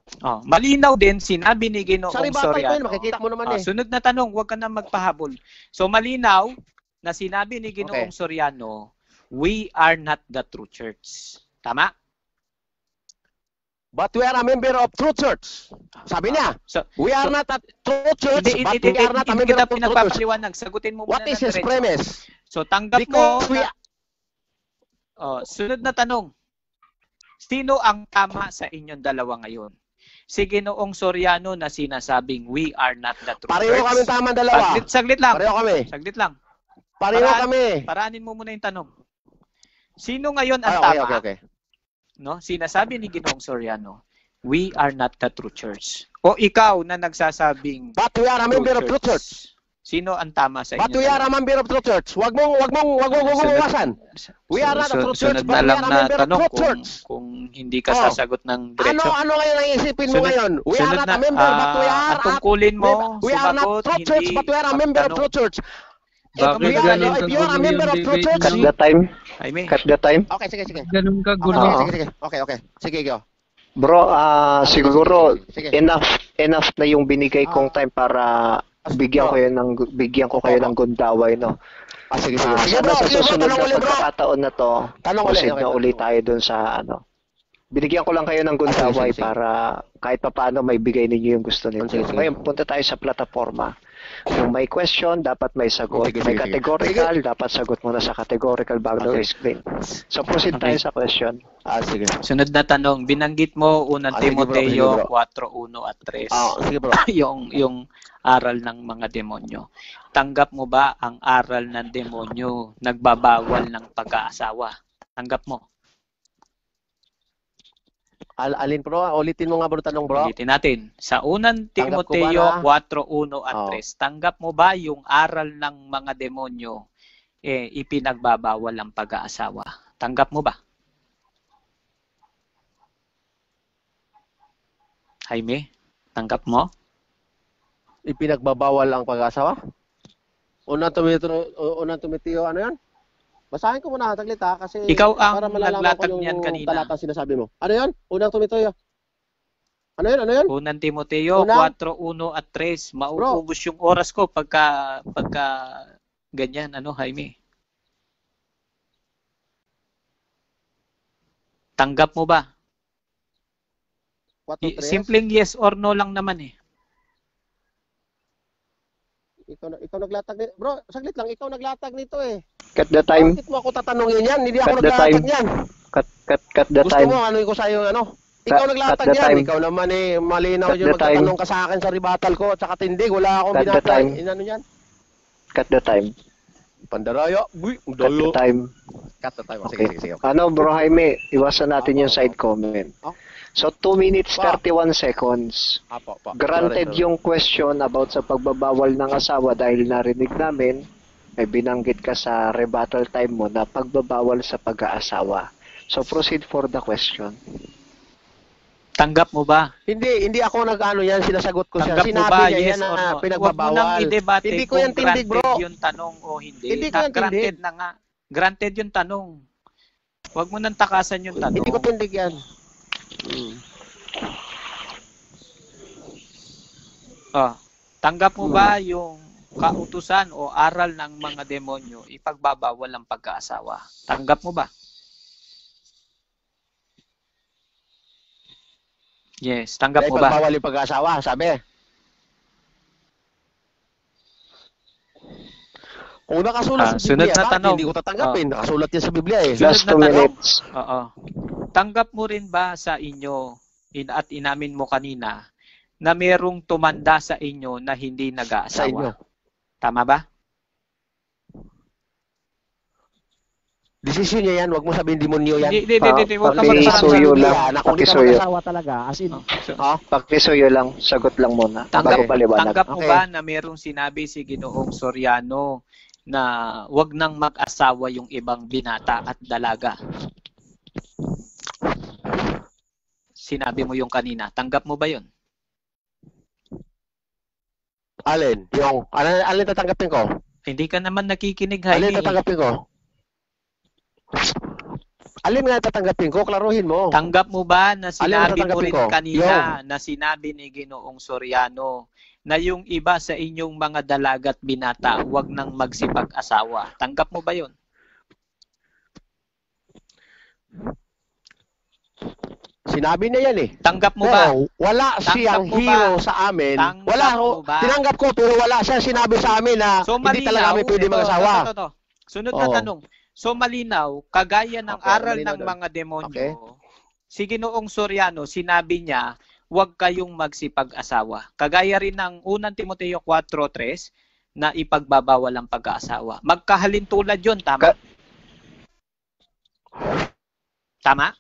Malinaw din, sinabi ni Sa Ginoong rebuttal ko yun, Soriano. makikita mo naman eh. Sunod na tanong, huwag ka na magpahabol. So, malinaw na sinabi ni Ginoong Soriano, we are not the true church. Tama? But we are a member of true church. Sabi niya, we are not a true church, but we are not a member of true church. Pinagpapaliwanag. Sagutin mo muna What is ng his diretso. premise? So, tanggap Because mo. Sunod na tanong. Sino ang tama sa inyong dalawa ngayon? Si Ginoong Soriano na sinasabing we are not the true Pareho church. kami tama dalawa. Saglit lang. Pareho kami. Saglit lang. Pareho kami. Paraanin mo muna yung tanong. Sino ngayon ang Okay, tama? okay. No? Sinasabi ni Ginoong Soriano, we are not the true church. O ikaw na nagsasabing But we are a member of true church. Sino ang tama sa inyo? But we are a member of true church. Wag mong uwasan. We are not a true church, but we are a member of true church. Kung hindi ka sasagot ng diretso. Ano ngayon ang isipin mo ngayon? We are not a member, but we are tungkulin mo, we are not true church, but we are a member of true church. If you are a member of true church, Cut the time. Jaime. Cut the time. Okay, sige. Ganun ka gulo. Sige. Okay. Sige, go. Bro, siguro Sige. enough na yung binigay kong time para bigyan ko kayo ng gundaway, no. Sige. Sana sa susunod na pagkakataon na to, proceed na ulit tayo dun sa Binigyan ko lang kayo ng gundaway sige. para kahit papaano may bigay ninyo yung gusto ninyo. Sige. Ngayon, punta tayo sa plataforma. Kung may question, dapat may sagot. Sige. May categorical, dapat sagot muna sa categorical bago explain. So, proceed tayo sa question. Sige. Sunod na tanong, binanggit mo unang Sige, bro. Timoteo Sige, bro. 4:1 at 3. Sige, bro. yung aral ng mga demonyo. Tanggap mo ba ang aral ng demonyo nagbabawal ng pag-aasawa? Tanggap mo? Alin bro? Ulitin mo nga bro tanong bro. Ulitin natin. Sa unang Tanggap ko Timoteo ba 4:1 at 3, tanggap mo ba yung aral ng mga demonyo ipinagbabawal ang pag-aasawa? Tanggap mo ba? Jaime, tanggap mo? Ipinagbabawal ang pag-asawa? Unang Timoteo, ano yan? Basahin ko muna saglit kasi Ikaw ang para malalaman naglatag ko yung niyan kanina. talatang sinasabi mo. Ano yan? Unang Timoteo. Ano yan? Unang Timoteo 4:1 at 3. Mauubos yung oras ko pagka ganyan, Jaime? Tanggap mo ba? 4:3? Simpleng yes or no lang naman eh. Ikaw naglatag nito. Bro, saglit lang. Ikaw naglatag nito eh. Cut the time. Bakit mo ako tatanungin yan? Hindi ako Cut the naglatag time. yan. Cut the time. Gusto mo ano ko sa iyo Ikaw naglatag cut the yan. time. Ikaw naman malinaw Cut yung the time. magtatanong ka sa akin sa rebuttal ko at saka tindig. Wala akong Cut the time. inano yan. Cut the time. Pandaraya. Cut the time. Cut the time. Okay. Sige. Bro Jaime, iwasan natin yung side comment. So, 2 minutes 31 seconds. Apo. Granted yung question about sa pagbabawal ng asawa dahil narinig namin, may binanggit ka sa rebuttal time mo na pagbabawal sa pag-aasawa. So, proceed for the question. Tanggap mo ba? Hindi ako nag-ano yan, sinasagot ko siya. Tanggap mo Sinabi ba, niya yes yan or na no? pinagbabawal. Huwag mo nang i-debate Hindi ko kung yan tindig, bro. granted yung tanong o hindi. Hindi ko yan Granted tindig. na nga. Granted yung tanong. Huwag mo nang takasan yung tanong. Hindi ko tindig yan. Tanggap mo ba yung kautusan o aral ng mga demonyo ipagbabawal ang pag-aasawa? Tanggap mo ba? Yes, tanggap mo ba? Ipagbawal yung pag-aasawa, sabi. Kung nakasulat sa Biblia, hindi ko tatanggapin. Nakasulat yan sa Biblia eh. Last 2 minutes. Tanggap mo rin ba sa inyo, at inamin mo kanina, na mayroong tumanda sa inyo na hindi nag-aasawa? Sa inyo. Tama ba? Desisyon niya yan, wag mo sabihin demonyo yan. Hindi. Huwag ka Pakisuyo lang. Pakisuyo. Talaga, as in. Pakisuyo lang, sagot lang muna. Tanggap mo ba na mayroong sinabi si Ginoong Soriano na wag nang mag-asawa yung ibang binata at dalaga? Sinabi mo yung kanina. Tanggap mo ba yun? Alin? Alin tatanggapin ko? Hindi ka naman nakikinig, Jaime. Alin tatanggapin ko? Alin nga tatanggapin ko? Klaruhin mo. Tanggap mo ba na sinabi mo rin kanina na sinabi ni Ginoong Soriano na yung iba sa inyong mga dalaga at binata wag nang magsipag-asawa? Tanggap mo ba yun? Sinabi niya yan eh. Tanggap mo ba? Wala siyang hero sa amin. Tinanggap ko pero wala siya sinabi sa amin na hindi talaga kami pwede mag-asawa. Sunod na tanong. So malinaw, kagaya ng aral ng mga demonyo, si Ginoong Soriano, sinabi niya, huwag kayong magsipag-asawa. Kagaya rin ng 1 Timoteo 4:3 na ipagbabawal ang pag-aasawa. Magkahalintulad yun, tama? Tama?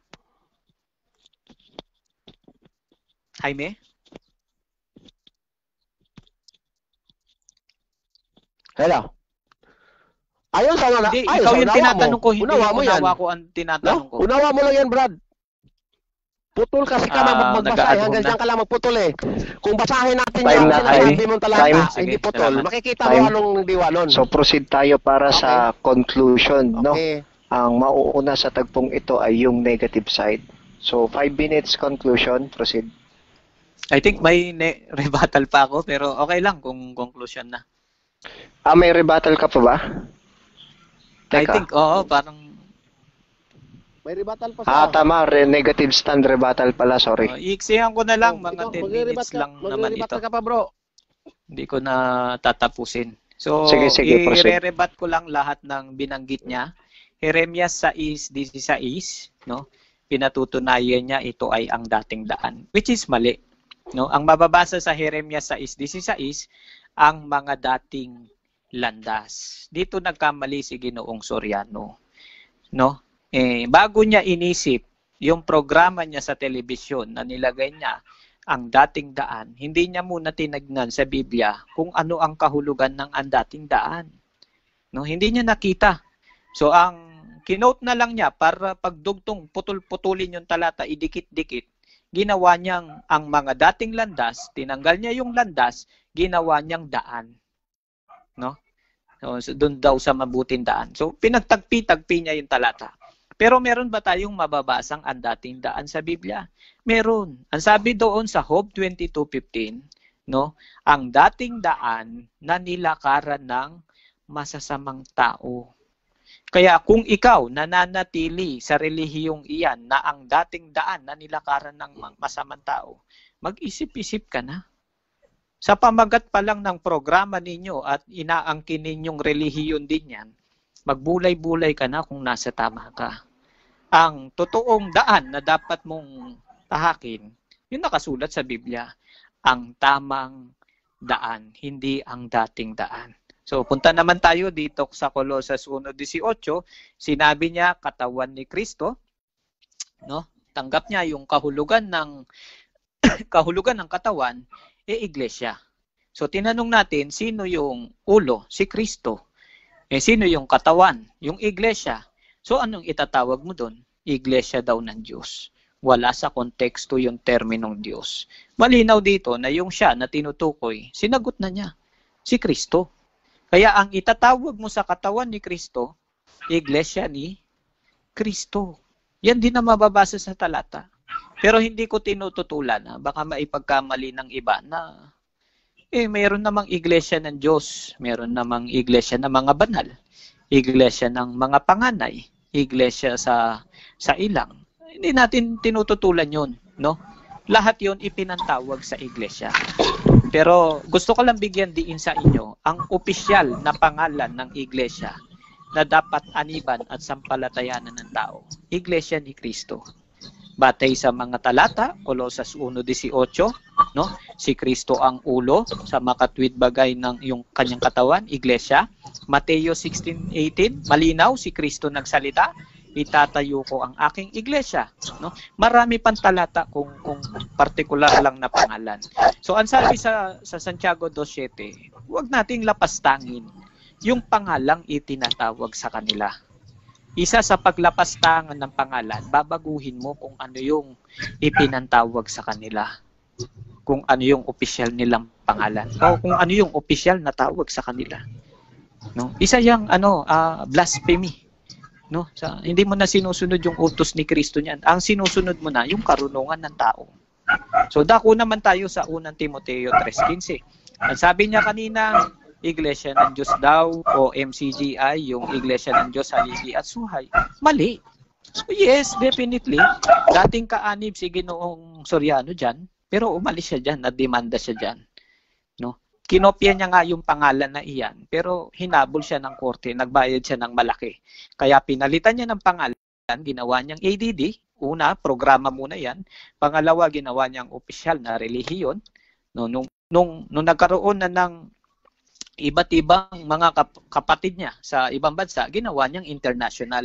Jaime? Hello? Ayun sa wala. Hindi, ikaw yung tinatanong ko, hindi unawa ko ang tinatanong ko. Unawa mo lang yan, Brad. Putol kasi ka magbasa hanggang dyan ka lang magputol eh. Kung basahin natin yung sinabi mong talata, hindi putol, makikita mo anong diwa nun. So proceed tayo para sa conclusion, no? Ang mauuna sa tagpong ito ay yung negative side. So 5 minutes conclusion, proceed. I think may rebuttal pa ako, pero okay lang kung conclusion na. May rebuttal ka pa ba? I think, parang... May rebuttal pa siya. Tama. Negative stand rebuttal pala, sorry. Iiksihan ko na lang, mga 10 minutes lang naman ito. Ka pa, bro. Hindi ko na tatapusin. So, sige, i-rebat ko lang lahat ng binanggit niya. Jeremias 6:16, no? Pinatutunayan niya ito ay ang dating daan, which is mali. No? Ang mababasa sa Jeremias 6:16, ang mga dating landas. Dito nagkamali si Ginoong Soriano. No? Bago niya inisip yung programa niya sa telebisyon na nilagay niya ang dating daan, hindi niya muna tinignan sa Biblia kung ano ang kahulugan ng ang dating daan. No? Hindi niya nakita. So ang kinote na lang niya para pagdugtong putol-putulin yung talata, idikit-dikit, ginawa niyang ang mga dating landas, tinanggal niya yung landas, ginawa niyang daan. No? So, doon daw sa mabuting daan. So, pinagtagpi-tagpi niya yung talata. Pero meron ba tayong mababasang ang dating daan sa Biblia? Meron. Ang sabi doon sa Job 22:15, no, ang dating daan na nilakaran ng masasamang tao. Kaya kung ikaw nananatili sa relihiyong iyan na ang dating daan na nilakaran ng masamang tao, mag-isip-isip ka na. Sa pamagat pa lang ng programa ninyo at inaangkin ninyong relihiyon din yan, magbulay-bulay ka na kung nasa tama ka. Ang totoong daan na dapat mong tahakin, yun nakasulat sa Biblia, ang tamang daan, hindi ang dating daan. So punta naman tayo dito sa Colosas 1:18, sinabi niya katawan ni Kristo, no? Tanggap niya yung kahulugan ng katawan, iglesia. So tinanong natin, sino yung ulo? Si Kristo. Sino yung katawan? Yung iglesia. So anong itatawag mo doon? Iglesia daw ng Diyos. Wala sa konteksto yung terminong Diyos. Malinaw dito na yung siya na tinutukoy, sinagot na niya, si Kristo. Kaya ang itatawag mo sa katawan ni Kristo, iglesia ni Kristo. Yan din na mababasa sa talata. Pero hindi ko tinututulan, baka maipagkamali ng iba na Mayroon namang iglesia ng Diyos, meron namang iglesia ng mga banal, iglesia ng mga panganay, iglesia sa ilang. Hindi natin tinututulan 'yon, no? Lahat 'yon ipinantawag sa iglesia. Pero gusto ko lang bigyan diin sa inyo ang opisyal na pangalan ng iglesia na dapat aniban at sampalatayanan ng tao. Iglesia ni Kristo. Batay sa mga talata, Colosas 1:18, no? Si Kristo ang ulo sa makatwid bagay ng yung kanyang katawan, iglesia. Mateo 16:18, malinaw si Kristo nagsalita, itatayo ko ang aking iglesia, no? Marami pang talata kung partikular lang na pangalan. So ang sabi sa Santiago 2:7, huwag nating lapastangin yung pangalang itinatawag sa kanila. Isa sa paglapastangan ng pangalan, babaguhin mo kung ano yung ipinantawag sa kanila. Kung ano yung opisyal nilang pangalan. O kung ano yung opisyal na tawag sa kanila. No? Isa yung blasphemy. No? Hindi mo na sinusunod yung utos ni Kristo niyan. Ang sinusunod mo na yung karunungan ng tao. So dako naman tayo sa 1 Timoteo 3:15. Ang sabi niya kanina, Iglesia ng Diyos daw o MCGI, yung Iglesia ng Diyos, Haligi at Suhay. Mali. So yes, definitely. Dating kaanib si Ginoong Soriano dyan, pero umalis siya dyan, nademanda siya dyan. No? Kinopya niya nga yung pangalan na iyan, pero hinabol siya ng korte, nagbayad siya ng malaki. Kaya pinalitan niya ng pangalan, ginawa niyang ADD. Una, programa muna yan. Pangalawa, ginawa niyang opisyal na relihiyon. No, nung nagkaroon na ng iba't ibang mga kapatid niya sa ibang bansa, ginawa niyang international.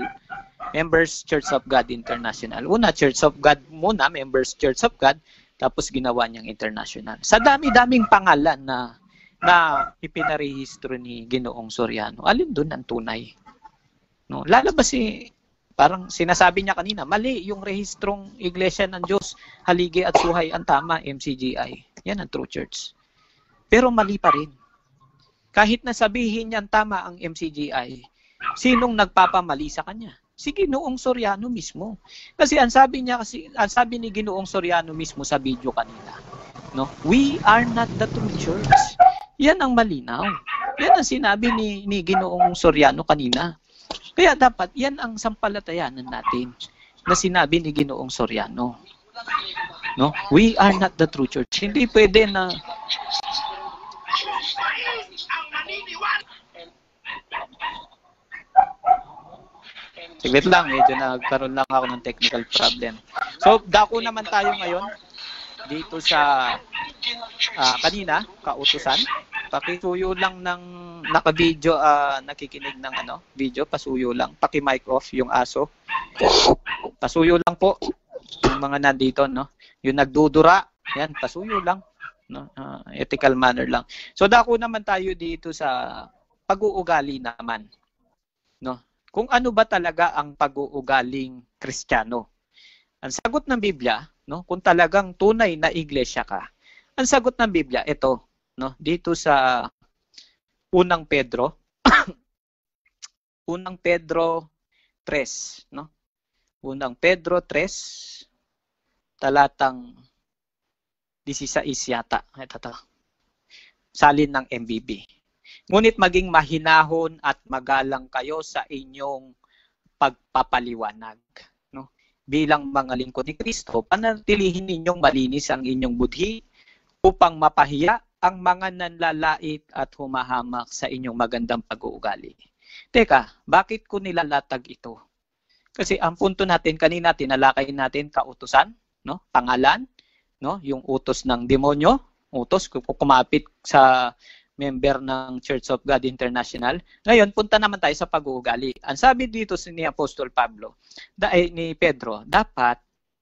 Members Church of God International. Una, Church of God muna, Members Church of God, tapos ginawa niyang international. Sa dami-daming pangalan na ipinarehistro ni Ginoong Soriano, alin doon ang tunay? No, lalabas parang sinasabi niya kanina, mali yung rehistrong Iglesia ng Diyos, Haligi at Suhay, ang tama, MCGI. Yan ang true church. Pero mali pa rin. Kahit na sabihin niyan tama ang MCGI, sinong nagpapamali sa kanya? Si Ginoong Soriano mismo. Kasi ang sabi ni Ginoong Soriano mismo sa video kanina, no? We are not the true church. Yan ang malinaw. Yan ang sinabi ni Ginoong Soriano kanina. Kaya dapat yan ang sampalatayanan natin na sinabi ni Ginoong Soriano. No? We are not the true church. Hindi pwede na Sigit lang, medyo nagkaroon lang ako ng technical problem. So, dako naman tayo ngayon dito sa kanina, kautusan. Pakisuyo lang ng naka-video, nakikinig ng video, pasuyo lang. Paki-mic off yung aso. Pasuyo lang po yung mga nandito, no? Yung nagdudura, yan, pasuyo lang. No? Ethical manner lang. So, dako naman tayo dito sa pag-uugali naman. No? Kung ano ba talaga ang pag-uugaling Kristiyano. Ang sagot ng Biblia, no, kung talagang tunay na iglesia ka, ang sagot ng Biblia, ito, no, dito sa unang Pedro, unang Pedro 3, no? Unang Pedro 3, talatang 16 yata. Ito. Salin ng MBB. Ngunit maging mahinahon at magalang kayo sa inyong pagpapaliwanag. No? Bilang mga lingkod ni Kristo, panatilihin ninyong malinis ang inyong budhi upang mapahiya ang mga nanlalait at humahamak sa inyong magandang pag-uugali. Teka, bakit ko nilalatag ito? Kasi ang punto natin, kanina tinalakay natin kautusan, no? Pangalan, no? Yung utos ng demonyo, utos kumapit sa member ng Church of God International. Ngayon, punta naman tayo sa pag-uugali. Ang sabi dito ni Apostol Pablo, ni Pedro, dapat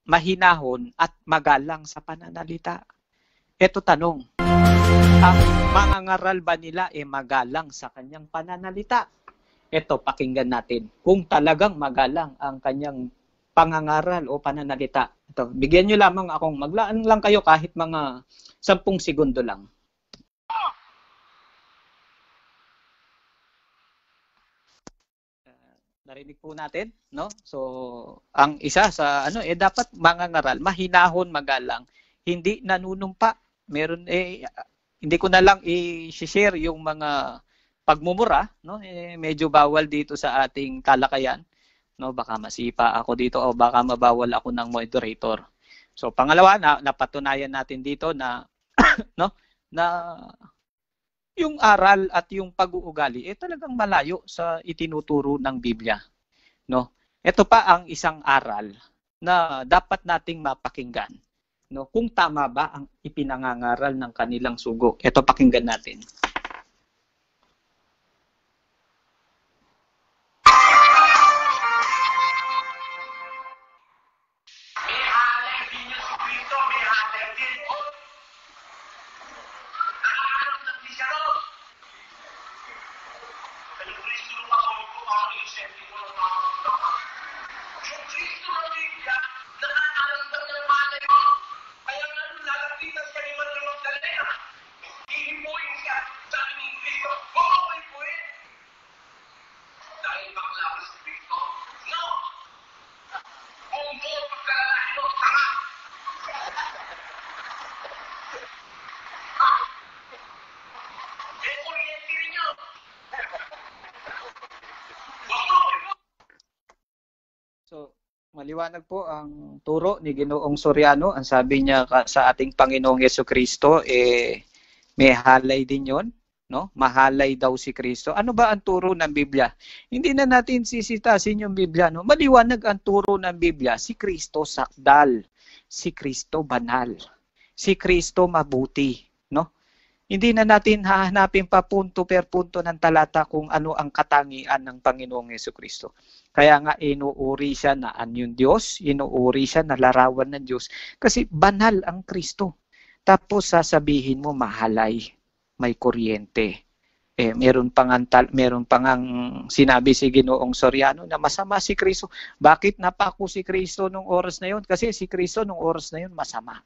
mahinahon at magalang sa pananalita. Ito tanong, ang mangangaral ba nila magalang sa kanyang pananalita? Ito, pakinggan natin. Kung talagang magalang ang kanyang pangangaral o pananalita. Ito, bigyan nyo lamang akong maglaan lang kayo kahit mga 10 segundo lang. Narinig po natin, no? So, ang isa sa dapat mangangaral, mahinahon, magalang, hindi nanunumpa. Meron hindi ko na lang i-share yung mga pagmumura, no? Medyo bawal dito sa ating talakayan, no? Baka masipa ako dito o baka mabawal ako ng moderator. So pangalawa, napatunayan natin dito na no, na yung aral at yung pag-uugali talagang malayo sa itinuturo ng Biblia, no? Ito pa ang isang aral na dapat nating mapakinggan, no? Kung tama ba ang ipinangangaral ng kanilang sugo. Ito, pakinggan natin. So, maliwanag po ang turo ni Ginoong Soriano. Ang sabi niya sa ating Panginoong Jesucristo, may halay din yon, no? Mahalay daw si Kristo. Ano ba ang turo ng Biblia? Hindi na natin sisitasin yung Biblia, no? Maliwanag ang turo ng Biblia. Si Kristo sakdal, si Kristo banal, si Kristo mabuti, no? Hindi na natin hahanapin pa punto per punto ng talata kung ano ang katangian ng Panginoong Jesucristo. Kaya nga inuuri siya na anyong Diyos, inuuri siya na larawan ng Diyos kasi banal ang Kristo. Tapos sasabihin mo mahalay, may kuryente. Meron pang sinabi si Ginoong Soriano na masama si Kristo. Bakit napako si Kristo nung oras na yon? Kasi si Kristo nung oras na yon masama.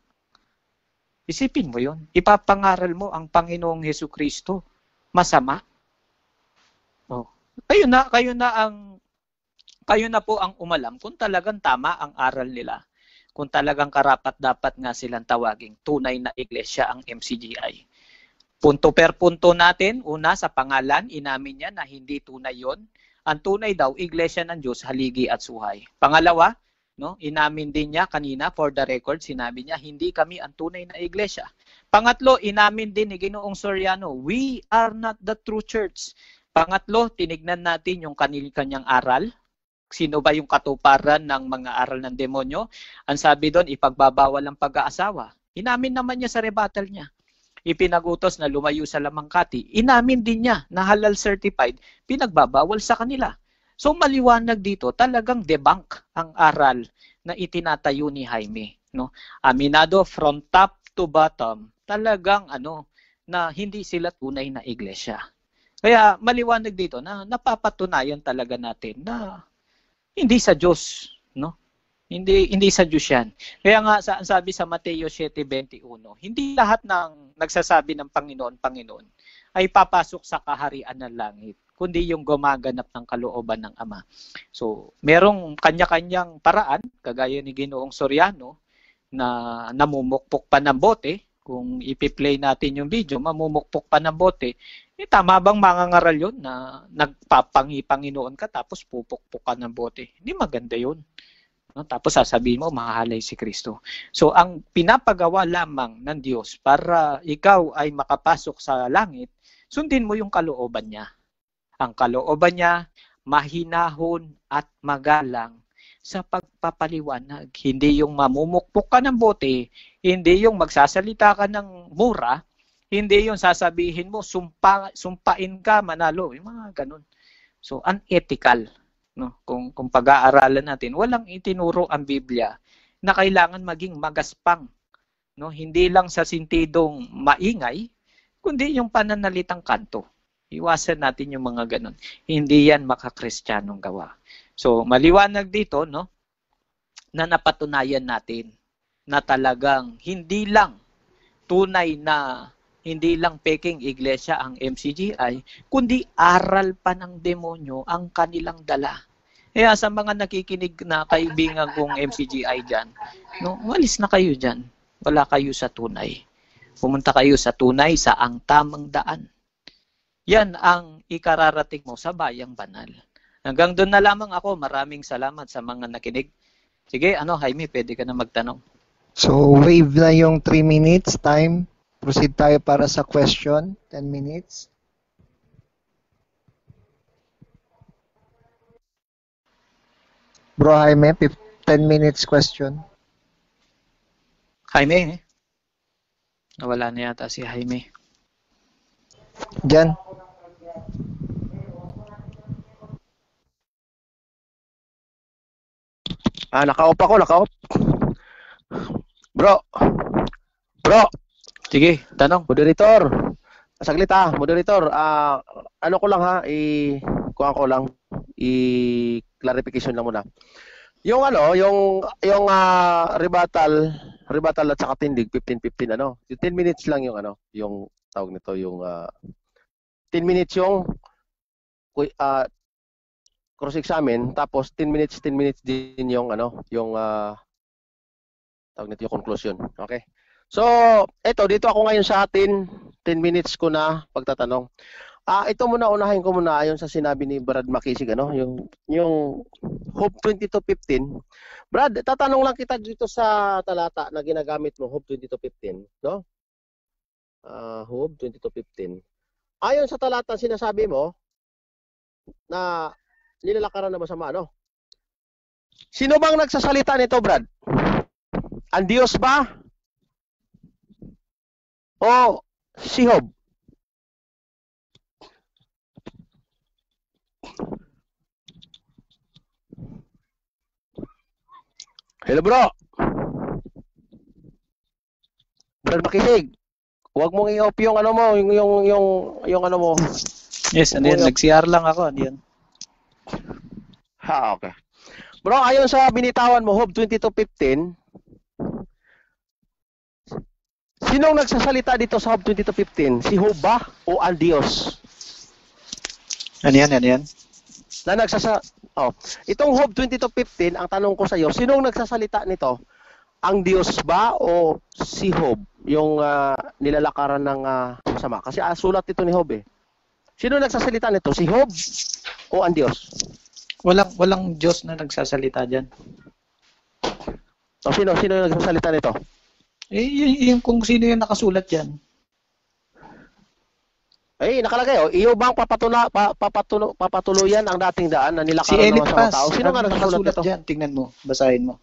Isipin mo yon. Ipapangaral mo ang Panginoong Jesucristo masama. Oh. Kayo na po ang umalam kung talagang tama ang aral nila. Kung talagang karapat-dapat nga silang tawaging tunay na iglesia ang MCGI. Punto per punto natin, una sa pangalan, inamin niya na hindi tunay yon. Ang tunay daw, iglesia ng Diyos, haligi at suhay. Pangalawa, no, inamin din niya kanina, for the record, sinabi niya, hindi kami ang tunay na iglesia. Pangatlo, inamin din ni Ginoong Soriano, we are not the true church. Pangatlo, tinignan natin yung kanyang aral. Sino ba yung katuparan ng mga aral ng demonyo? Ang sabi doon, ipagbabawal ang pag-aasawa. Inamin naman niya sa rebuttal niya. Ipinagutos na lumayo sa lamangkati. Inamin din niya na halal certified, pinagbabawal sa kanila. So maliwanag dito, talagang debunk ang aral na itinatayo ni Jaime, no? Aminado from top to bottom, talagang na hindi sila tunay na iglesia. Kaya maliwanag dito na napapatunayan talaga natin na hindi sa Diyos, no? Hindi sa Diyos yan. Kaya nga sabi sa Mateo 7:21, hindi lahat ng nagsasabi ng Panginoon, Panginoon, ay papasok sa kaharian ng langit, kundi yung gumaganap ng kalooban ng Ama. So, merong kanya-kanyang paraan, kagaya ni Ginoong Soriano, na namumukpok pa ng bote. Kung ipi-play natin yung video, mamumukpok pa ng bote. Tama bang mangangaral yun na nagpapangi-Panginoon ka tapos pupukpok ka ng bote? Hindi maganda yun. No? Tapos sasabihin mo, mahalay si Kristo. So, ang pinapagawa lamang ng Diyos para ikaw ay makapasok sa langit, sundin mo yung kalooban niya. Ang kalooban niya, mahinahon at magalang sa pagpapaliwanag. Hindi yung mamumukpok ka ng bote, hindi yung magsasalita ka ng mura, hindi yung sasabihin mo, sumpain ka, manalo. Yung mga ganun. So, unethical. No? Kung pag-aaralan natin, walang itinuro ang Biblia na kailangan maging magaspang. No? Hindi lang sa sintidong maingay, kundi yung pananalitang kanto. Iwasan natin yung mga ganun. Hindi yan makakristiyanong gawa. So, maliwanag dito, no, na napatunayan natin na talagang hindi lang tunay na hindi lang peking iglesia ang MCGI, kundi aral pa ng demonyo ang kanilang dala. Kaya sa mga nakikinig na kaibigan kong MCGI dyan, no, walis na kayo dyan. Wala kayo sa tunay. Pumunta kayo sa tunay, sa ang tamang daan. Yan ang ikararating mo sa bayang banal. Hanggang doon na lamang ako. Maraming salamat sa mga nakinig. Sige, Jaime, pwede ka na magtanong. So, wave na yung 3 minutes time. Proceed tayo para sa question. 10 minutes. Bro Jaime, 10 minutes question. Jaime, nawala na yata si Jaime. Diyan. Naka-off ako, naka-off. Bro. Sige, tanong. Moderator. Saglit moderator. Ano ko lang kuha ko lang, clarification lang muna. Yung rebuttal at saka tindig 15-15 yung 10 minutes lang yung tawag nito yung 10 minutes yung cross examine, tapos 10 minutes din yung tawag nito yung conclusion. Okay? So, dito ako ngayon sa 10 minutes ko na pagtatanong. Ito muna, unahin ko muna ayon sa sinabi ni Brad Makisig, yung Hope 22:15. Brad, tatanong lang kita dito sa talata na ginagamit mo, Hope 22:15, no? Hope 22:15. Ayon sa talata, sinasabi mo na nilalakaran na masama, Sino bang nagsasalita nito, Brad? Ang Diyos ba? O si Job? Hello, bro. Brad Makisig, huwag mong i-off yung yung mo. Yes, nag-CR lang ako, andiyan. Okay. Bro, ayon sa binitawan mo, Hope 22:15, sinong nagsasalita dito sa Hope 22:15? Si Job ba o ang Diyos? Ano yan? Itong Hope 22:15, ang tanong ko sa iyo, sinong nagsasalita nito? Ang Diyos ba o si Job? Yung nilalakaran ng masama. Kasi sulat ito ni Job eh. Sino nagsasalita nito? Si Job o ang Diyos? Walang Diyos na nagsasalita diyan. Sino yung nagsasalita nito? Yung kung sino yung nakasulat diyan. Nakalagay iyo bang papatuluyan ang dating daan na nilakaran ng mga tao? Sino nga nagsusulat nito? Diyan, tingnan mo, basahin mo.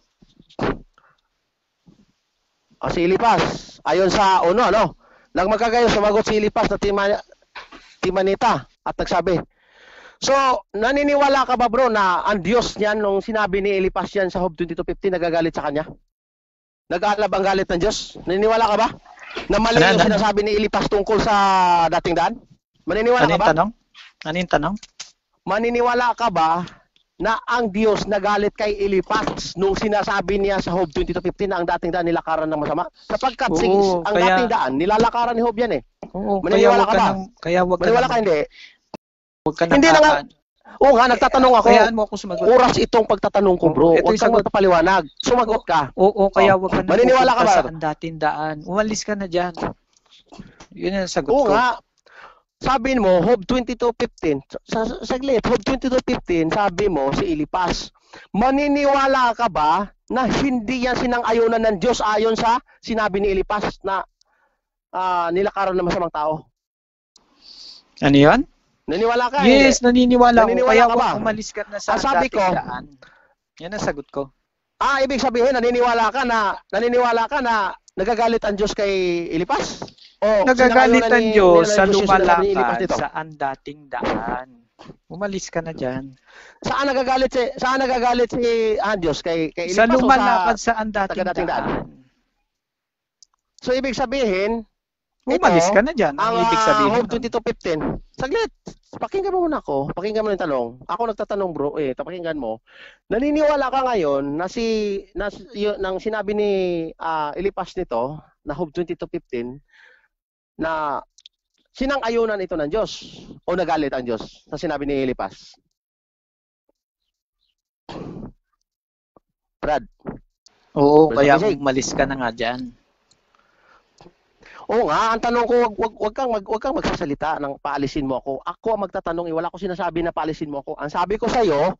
Si Elipas, ayon sa nang magkagayo sumagot si Elipas na Timanita at nagsabi. So, naniniwala ka ba bro na ang Diyos niyan nung sinabi ni Elipas yan sa Job 22:15 nagagalit sa kanya? Nag-aalab ang galit ng Diyos? Naniniwala ka ba? Na mali yung sinasabi ni Elipas tungkol sa dating daan? Maniniwala ka ba? Ano yung tanong? Maniniwala ka ba na ang Diyos nagalit kay Elipas nung sinasabi niya sa Job 22:15 na ang dating daan nilakaran ng masama? Sapagkat ang dating daan nilalakaran ni Job yan eh. Oo, maniniwala ka ba? Maniniwala ka hindi? Hindi na nga. Oo nga, nagtatanong ako. Kayaan mo ako sumagot. Oras itong pagtatanong ko, bro. Huwag kang magpapaliwanag. Sumagot ka. Oo, kaya wag ka na. Maniniwala ka ba? Sa dating daan. Umalis ka na dyan. Yun ang sagot ko. Oo nga. Sabi mo, Job 22:15. Saglit, Job 22:15, sabi mo si Elipas. Maniniwala ka ba na hindi yan sinang-ayunan ng Diyos ayon sa sinabi ni Elipas na nilakaran ng masamang tao? Ano yan? Naniniwala ka? Yes, naniniwala ko. Kaya wag umalis ka na sa dating daan. Yan ang sagot ko. Ibig sabihin naniniwala ka na nagagalit ang Diyos kay Elipas? O nagagalit ang Diyos sa lumalakad sa ang dating daan. Umalis ka na diyan. Saan nagagalit si Diyos kay Elipas? Sa lumalakad sa ang dating daan. So ibig sabihin, umalis ka na diyan. Ang ibig sabihin Hope 22:15. Saglit. Pakinggan mo muna ako. Pakinggan mo 'yung tanong. Ako nagtatanong, bro. Pakinggan mo. Naniniwala ka ngayon na nang sinabi ni Elipas nito na Hope 22:15 na sinang-ayunan ito ng Diyos o nagalit ang Diyos sa sinabi ni Elipas? Brad. Oo, kaya umalis ka na nga diyan. Oo nga, ang tanong ko, wag kang magsasalita ng paalisin mo ako. Ako ang magtatanong, wala ko sinasabi na paalisin mo ako. Ang sabi ko sa iyo,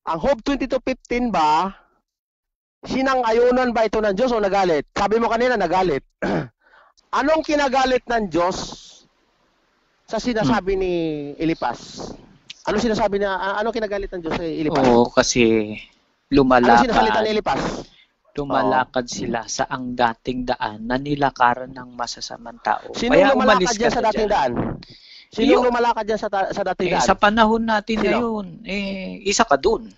ang Hope 22:15 ba, sinang-ayunan ba ito ng Diyos o nagalit? Sabi mo kanina, nagalit. Anong kinagalit ng Diyos sa sinasabi ni Elipas? Ano sinasabi na, anong kinagalit ng Diyos sa Elipas? Oo, kasi Ano sinasalita ni Elipas? lumalakad sila sa ang dating daan na nilakaran ng masasamang tao. Sino lumalakad dyan sa dating daan? Sino lumalakad dyan sa dating daan? Sa panahon natin ngayon, isa ka dun.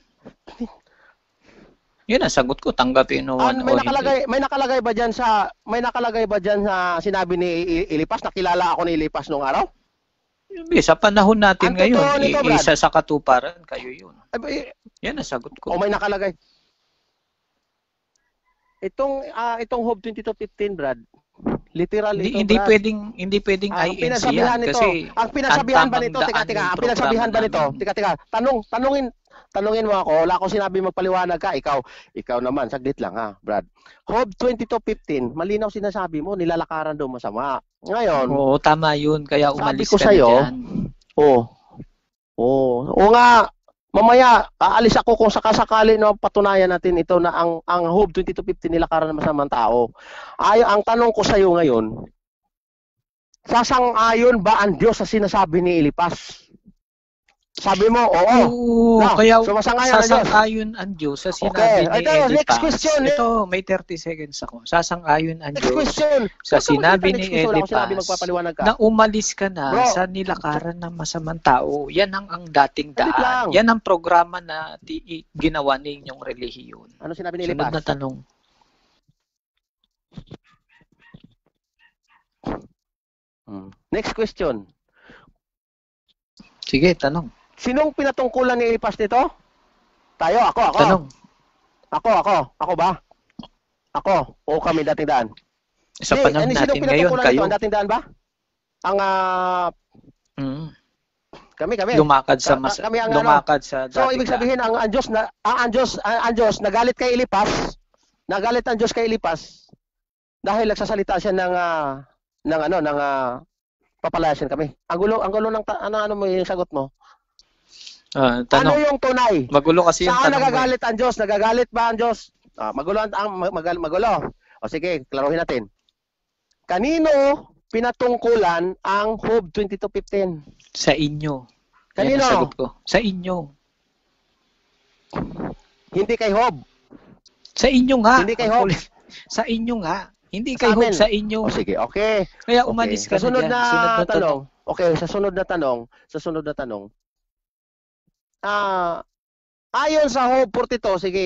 Yun ang sagot ko, tanggapin mo may nakalagay ba diyan sa sinabi ni Elipas, nakilala ako ni Elipas nung araw? Sa panahon natin ngayon, isa sa katuparan kayo yun. Yan ang sagot ko. O may nakalagay. Itong Hope 22:15, Brad. Literal ito, hindi Brad. hindi pwedeng INC yan kasi ang pinasabihan ba nito, ang pinasabihan ba nito? Tanungin mo ako, wala akong sinabi magpaliwanag ka, ikaw naman, saglit lang ha, Brad. Hope 22:15, malinaw sinasabi mo, nilalakaran daw masama. Ngayon, oo, tama yun, kaya umalis ka na dyan. Oo nga, mamaya, aalis ako kung sakasakali na patunayan natin ito na ang Hope 22:15 nilakaran ng masamang tao. Ang tanong ko sa iyo ngayon, sasang-ayon ba ang Diyos sa sinasabi ni Elipas? Sabi mo, oo. Kaya sasang-ayon ang Diyos sa sinabi ni Elipas. Next question. Ito, may 30 seconds ako. Sasang-ayon ang Diyos sa sinabi ni Elipas na umalis ka na sa nilakaran ng masamang tao. Yan ang dating daan. Yan ang programa na ginawa ninyong relihiyon. Ano sinabi ni Elipas? Sunod na tanong. Next question. Sige, tanong. Sinong pinatungkulan ni Elipas nito? Tayo, ako. Tanong. Ako ba? Ako, o kami dating daan? Sa panahon natin ngayon, kayo. Ang dating daan ba? Kami. Lumakad sa So, ibig sabihin, ang Diyos, nagalit kay Elipas, nagalit ang Diyos kay Elipas, dahil nagsasalita siya ng papalayasin kami. Ang gulo ng ano mo yung sagot mo? Tanong. Ano yung tunay? Magulo kasi yung saan tanong. Nagagalit ang Diyos? Nagagalit ba ang Diyos? Magulo. O sige, klaruhin natin. Kanino pinatungkulan ang Hope 22:15? Sa inyo. Kanino? Yan ang sagot ko. Sa inyo. Hindi kay Hope. Sa inyo nga. Hindi kay Hope. Sa inyo nga. Hindi kay Hope, sa inyo. O sige, okay. Kaya umalis ka sa sunod na tanong. Okay, sa sunod na tanong. Ayon sa Hope 42, sige,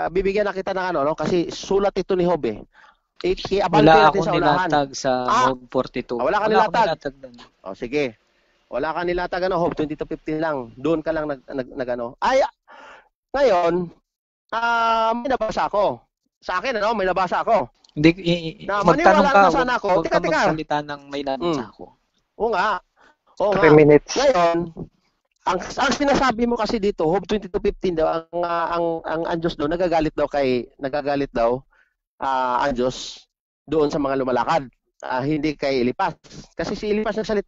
bibigyan na kita ng kasi sulat ito ni Hope eh. Wala akong nilatag sa Hope 42. Wala ka nilatag. O sige. Wala ka nilatag Hope 22:15 lang. Doon ka lang nag Ay, ngayon, may nabasa ako. Sa akin may nabasa ako. Hindi, magtanong ka. Huwag ka magsalita ng may nabasa ako. Oo nga. 3 minutes. Ngayon, ang sinasabi mo kasi dito, Hope 22:15 daw, ang Diyos daw, nagagalit daw ang Diyos doon sa mga lumalakad. Hindi kay Elipas. Kasi si Elipas nagsalita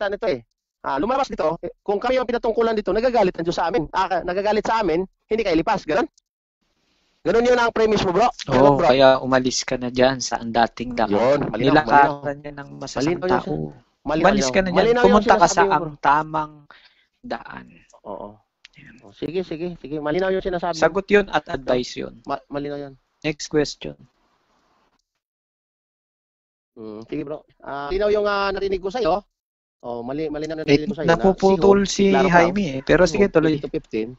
nito eh. Lumabas dito, kung kami ang pinatungkulan dito, nagagalit ang Diyos sa amin. Nagagalit sa amin, hindi kay Elipas. Ganun yun ang premise mo, bro. Oo, kaya umalis ka na dyan sa ang dating daan. Nilakaran niya ng masasamang tao. Umalis ka na dyan. Pumunta ka sa ang tamang daan. Oo. Sige. Malinaw yung sinasabi. Sagot yun at advice yun. Malinaw yun. Next question. Sige, bro. Malinaw yung narinig ko sa'yo. Malinaw na narinig ko sa'yo. Napuputol si Jaime eh. Pero sige, tuloy. 15.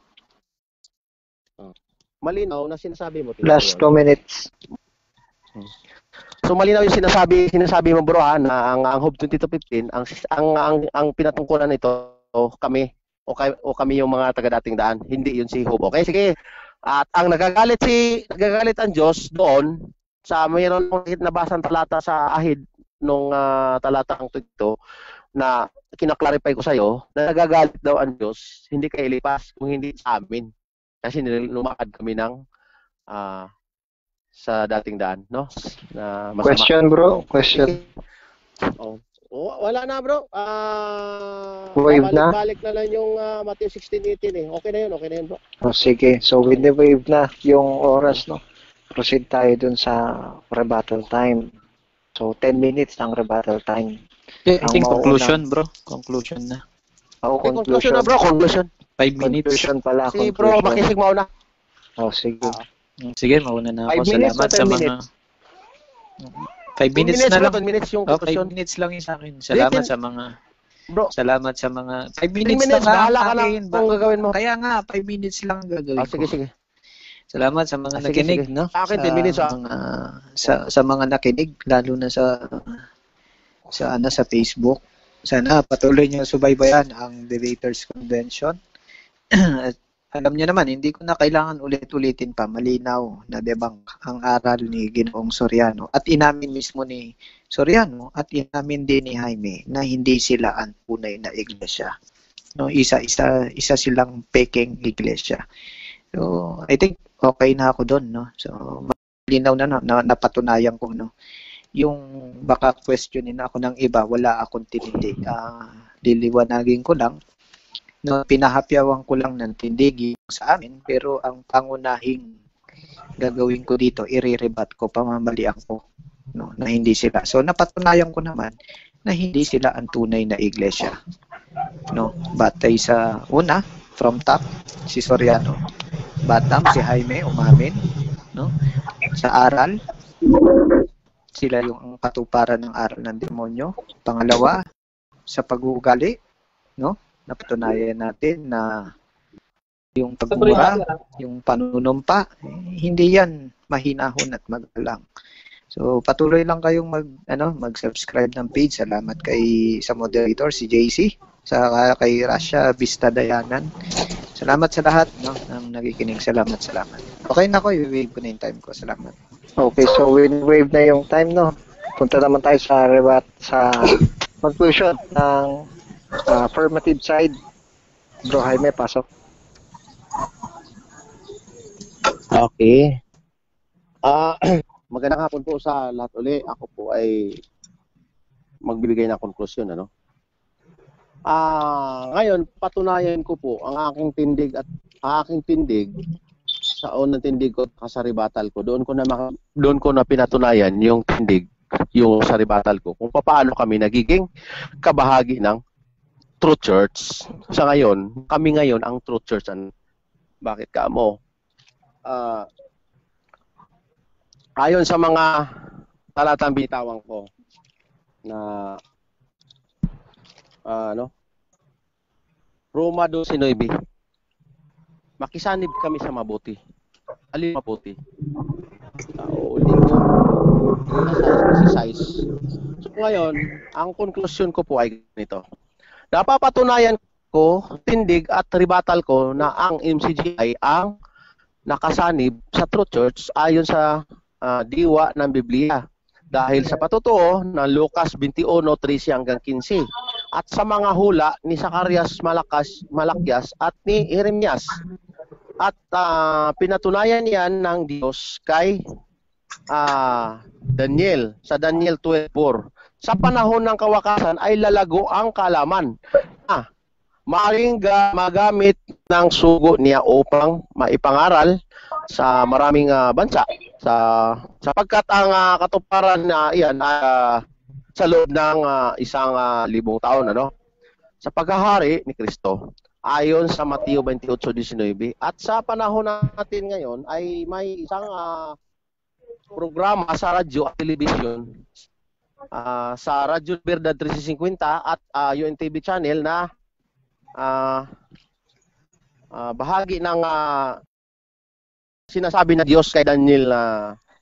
Malinaw na sinasabi mo. Last 2 minutes. So malinaw yung sinasabi mo, bro, na ang Hope 22:15, ang pinatungkulan nito kami o kami yung mga taga-dating daan, hindi yun si Hope. Okay, sige. At ang nagagalit ang Diyos doon sa mayroon akong nabasang talata sa Ahid nung talatang ito na kinaklarify ko sa iyo na nagagalit daw ang Diyos hindi kay Elipas kung hindi sa amin. Kasi lumakad kami sa dating daan, no? Na masama. Question, bro. Question. Wala na, bro. Balik na lang yung Matthew 16:18 eh. Okay na yun, bro. Sige. So, wave na yung oras, no? Proceed tayo dun sa rebuttal time. So, 10 minutes ang rebuttal time. I think conclusion, bro. Conclusion na. Conclusion na, bro. Conclusion. 5 minutes. Conclusion pala. Si bro, makisig mauna. Sige. Sige, mauna na ako. 5 minutes Salamat sa mga... 5 minutes na lang. 10 minutes yung 5 minutes lang yung sa akin. Salamat sa mga... Bro, salamat sa mga... 5 minutes lang bahala ka lang kung gagawin mo. Kaya nga, 5 minutes lang gagawin ko. Sige. Salamat sa mga nakinig, no? Sa akin, 10 minutes. Sa mga nakinig, lalo na sa Facebook. Sana patuloy niyo subaybayan ang Debaters Convention. At alam niyo naman, hindi ko na kailangan ulit-ulitin pa, malinaw na debunk ang aral ni Ginoong Soriano. At inamin mismo ni Soriano at inamin din ni Jaime na hindi sila ang tunay na iglesia. No, isa silang peking iglesia. So, I think okay na ako doon, no. So, malinaw na napatunayan ko, no. Yung baka questionin ako ng iba, wala akong tindig. Liliwanagin ko lang. No, pinahapyawan ko lang ng tindig sa amin, pero ang pangunahing gagawin ko dito, i-rebat ko, pamamalian ko, no, na hindi sila. So, napatunayan ko naman na hindi sila ang tunay na iglesia. No, batay sa una, from top, si Soriano. Bottom, si Jaime, umamin. No? Sa aral, sila yung katuparan ng aral ng demonyo. Pangalawa, sa pag-uugali, no? Napatunayan natin na yung pagmura, yung panunumpa, hindi yan mahinahon at magalang. So patuloy lang kayong mag-subscribe ng page. Salamat sa moderator si JC, kay Rasha Vista Dayanan. Salamat sa lahat, no, ng nakikinig. Salamat. Okay na ko, i-wave ko na yung time ko. Salamat. Okay, so wave na yung time, no. Punta naman tayo sa conclusion ng affirmative side. Bro Jaime, pasok. Okay. Magandang hapon po sa lahat uli. Ako po ay magbibigay ng konklusyon, ano? Ngayon, patunayan ko po ang aking tindig sa unang tindig ko sa rebuttal ko. Doon ko na pinatunayan yung tindig, yung sa rebuttal ko. Kung paano kami nagiging kabahagi ng True Church. Sa ngayon, kami ngayon ang True Church. Bakit ka mo? Ayon sa mga talatang bitawan ko na Roma 12:9. Makisanib kami sa mabuti. Alin mabuti? So ngayon, ang konklusyon ko po ay ganito. Napapatunayan ko, tindig at rebuttal ko na ang MCGI ang nakasanib sa True Church ayon sa diwa ng Biblia. Dahil sa patutuo ng Lucas 21:13 hanggang 15 at sa mga hula ni Zacarias Malakyas at ni Jeremias. At pinatunayan yan ng Diyos kay Daniel sa Daniel 12:4. Sa panahon ng kawakasan ay lalago ang kalaman. Maaring magamit ng sugo niya upang maipangaral sa maraming bansa sapagkat ang katuparan na iyan sa loob ng 1,000 taon, ano, sa paghahari ni Kristo ayon sa Mateo 28:19. At sa panahon natin ngayon ay may isang programa sa radyo at telebisyon, sa Radyo Verdad 350 at UNTV channel na bahagi ng sinasabi na Diyos kay Daniel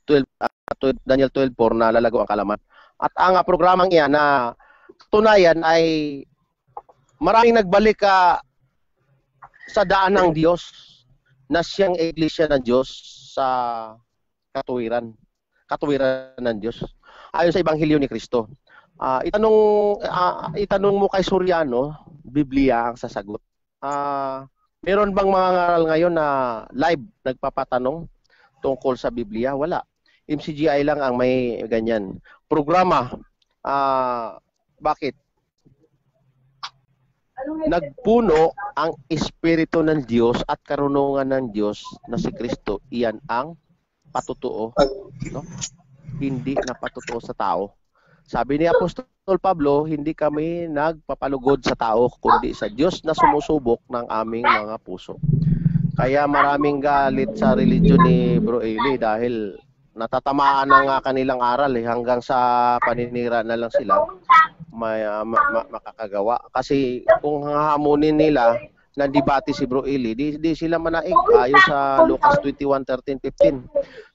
12:4 na lalago ang kalaman. At ang programang iyan na tunayan ay maraming nagbalik sa daan ng Diyos na siyang iglesia ng Diyos sa katuwiran ng Diyos ayon sa Ebanghelyo ni Kristo. Itanong mo kay Soriano, Biblia ang sasagot. Meron bang mga ngaral ngayon na live nagpapatanong tungkol sa Biblia? Wala. MCGI lang ang may ganyan. Programa. Bakit? Nagpuno ang Espiritu ng Diyos at karunungan ng Diyos na si Kristo. Iyan ang patutuo. No? Hindi na patutuo sa tao. Sabi ni Apostol Pablo, hindi kami nagpapalugod sa tao, kundi sa Diyos na sumusubok ng aming mga puso. Kaya maraming galit sa religion ni Bro Eli dahil natatamaan ng kanilang aral hanggang sa paninira na lang sila makakagawa. Kasi kung hahamunin nila na debate si Bro Eli, di sila manaig ayon sa Lucas 21:13-15.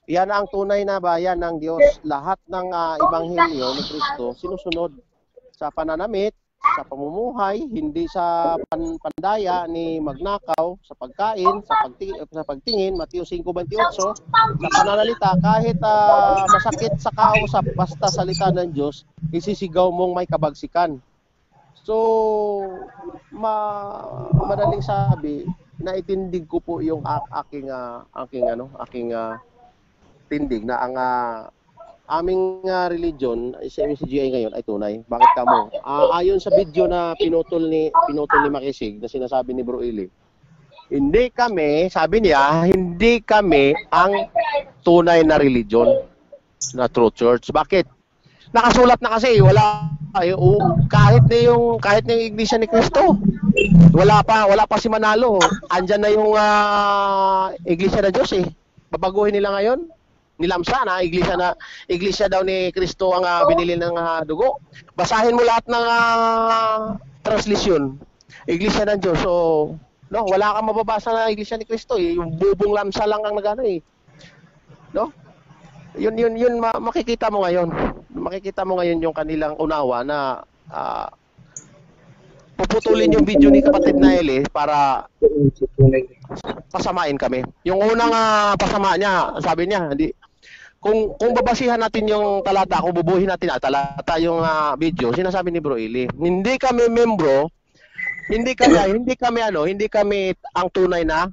Yan ang tunay na bayan ng Diyos. Lahat ng ebanghelyo ni Kristo sinusunod sa pananamit, sa pamumuhay, hindi sa pandaya ni magnakaw, sa pagkain, sa pagtingin, Mateo 5:28, sa pananalita, kahit masakit sa kausap, basta salita ng Diyos, isisigaw mong may kabagsikan. So, madaling sabi, naitindig ko po yung aking tindig na ang aming religion sa MCGI ngayon ay tunay. Bakit kamo? Ayon sa video na pinutol ni Makisig na sinasabi ni Bro Eli, hindi kami, sabi niya, hindi kami ang tunay na religion na true church. Bakit? Nakasulat na kasi, wala kahit na yung Iglesia ni Cristo. Wala pa si Manalo. Andyan na yung Iglesia na Diyos eh. Babaguhin nila ngayon. Nilamsa na iglesia daw ni Kristo ang binili ng dugo. Basahin mo lahat ng translation. Iglesia ng Diyos. So, no, wala kang mababasa na iglesia ni Kristo eh. Yung bubong lamsa lang ang nagano eh. No? Yun makikita mo ngayon. Makikita mo ngayon yung kanilang unawa na puputulin yung video ni kapatid na Eli para pasamain kami. Yung unang pasama niya, sabi niya, kung babasihan natin yung talata, kung bubuhin natin talata yung video, sinasabi ni Bro Eli, hindi kami membro, hindi kami ang tunay na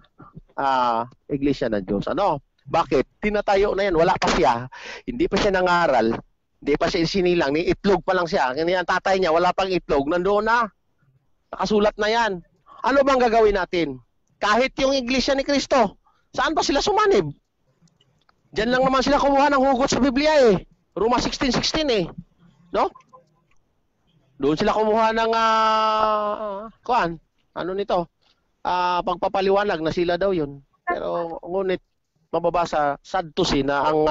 iglesia ng Diyos. Ano? Bakit? Tinatayo na yan, wala pa siya, hindi pa siya nangaral, hindi pa siya sinilang, ni itlog pa lang siya. Ang tatay niya, wala pang itlog, nandoon na. Nakasulat na yan. Ano bang gagawin natin? Kahit yung iglesia ni Kristo, saan ba sila sumanib? Diyan lang naman sila kumuha ng hugot sa Biblia eh. Roma 16:16 eh. No? Doon sila kumuha ng pagpapaliwanag na sila daw yun. Pero ngunit mababasa, sad to see na ang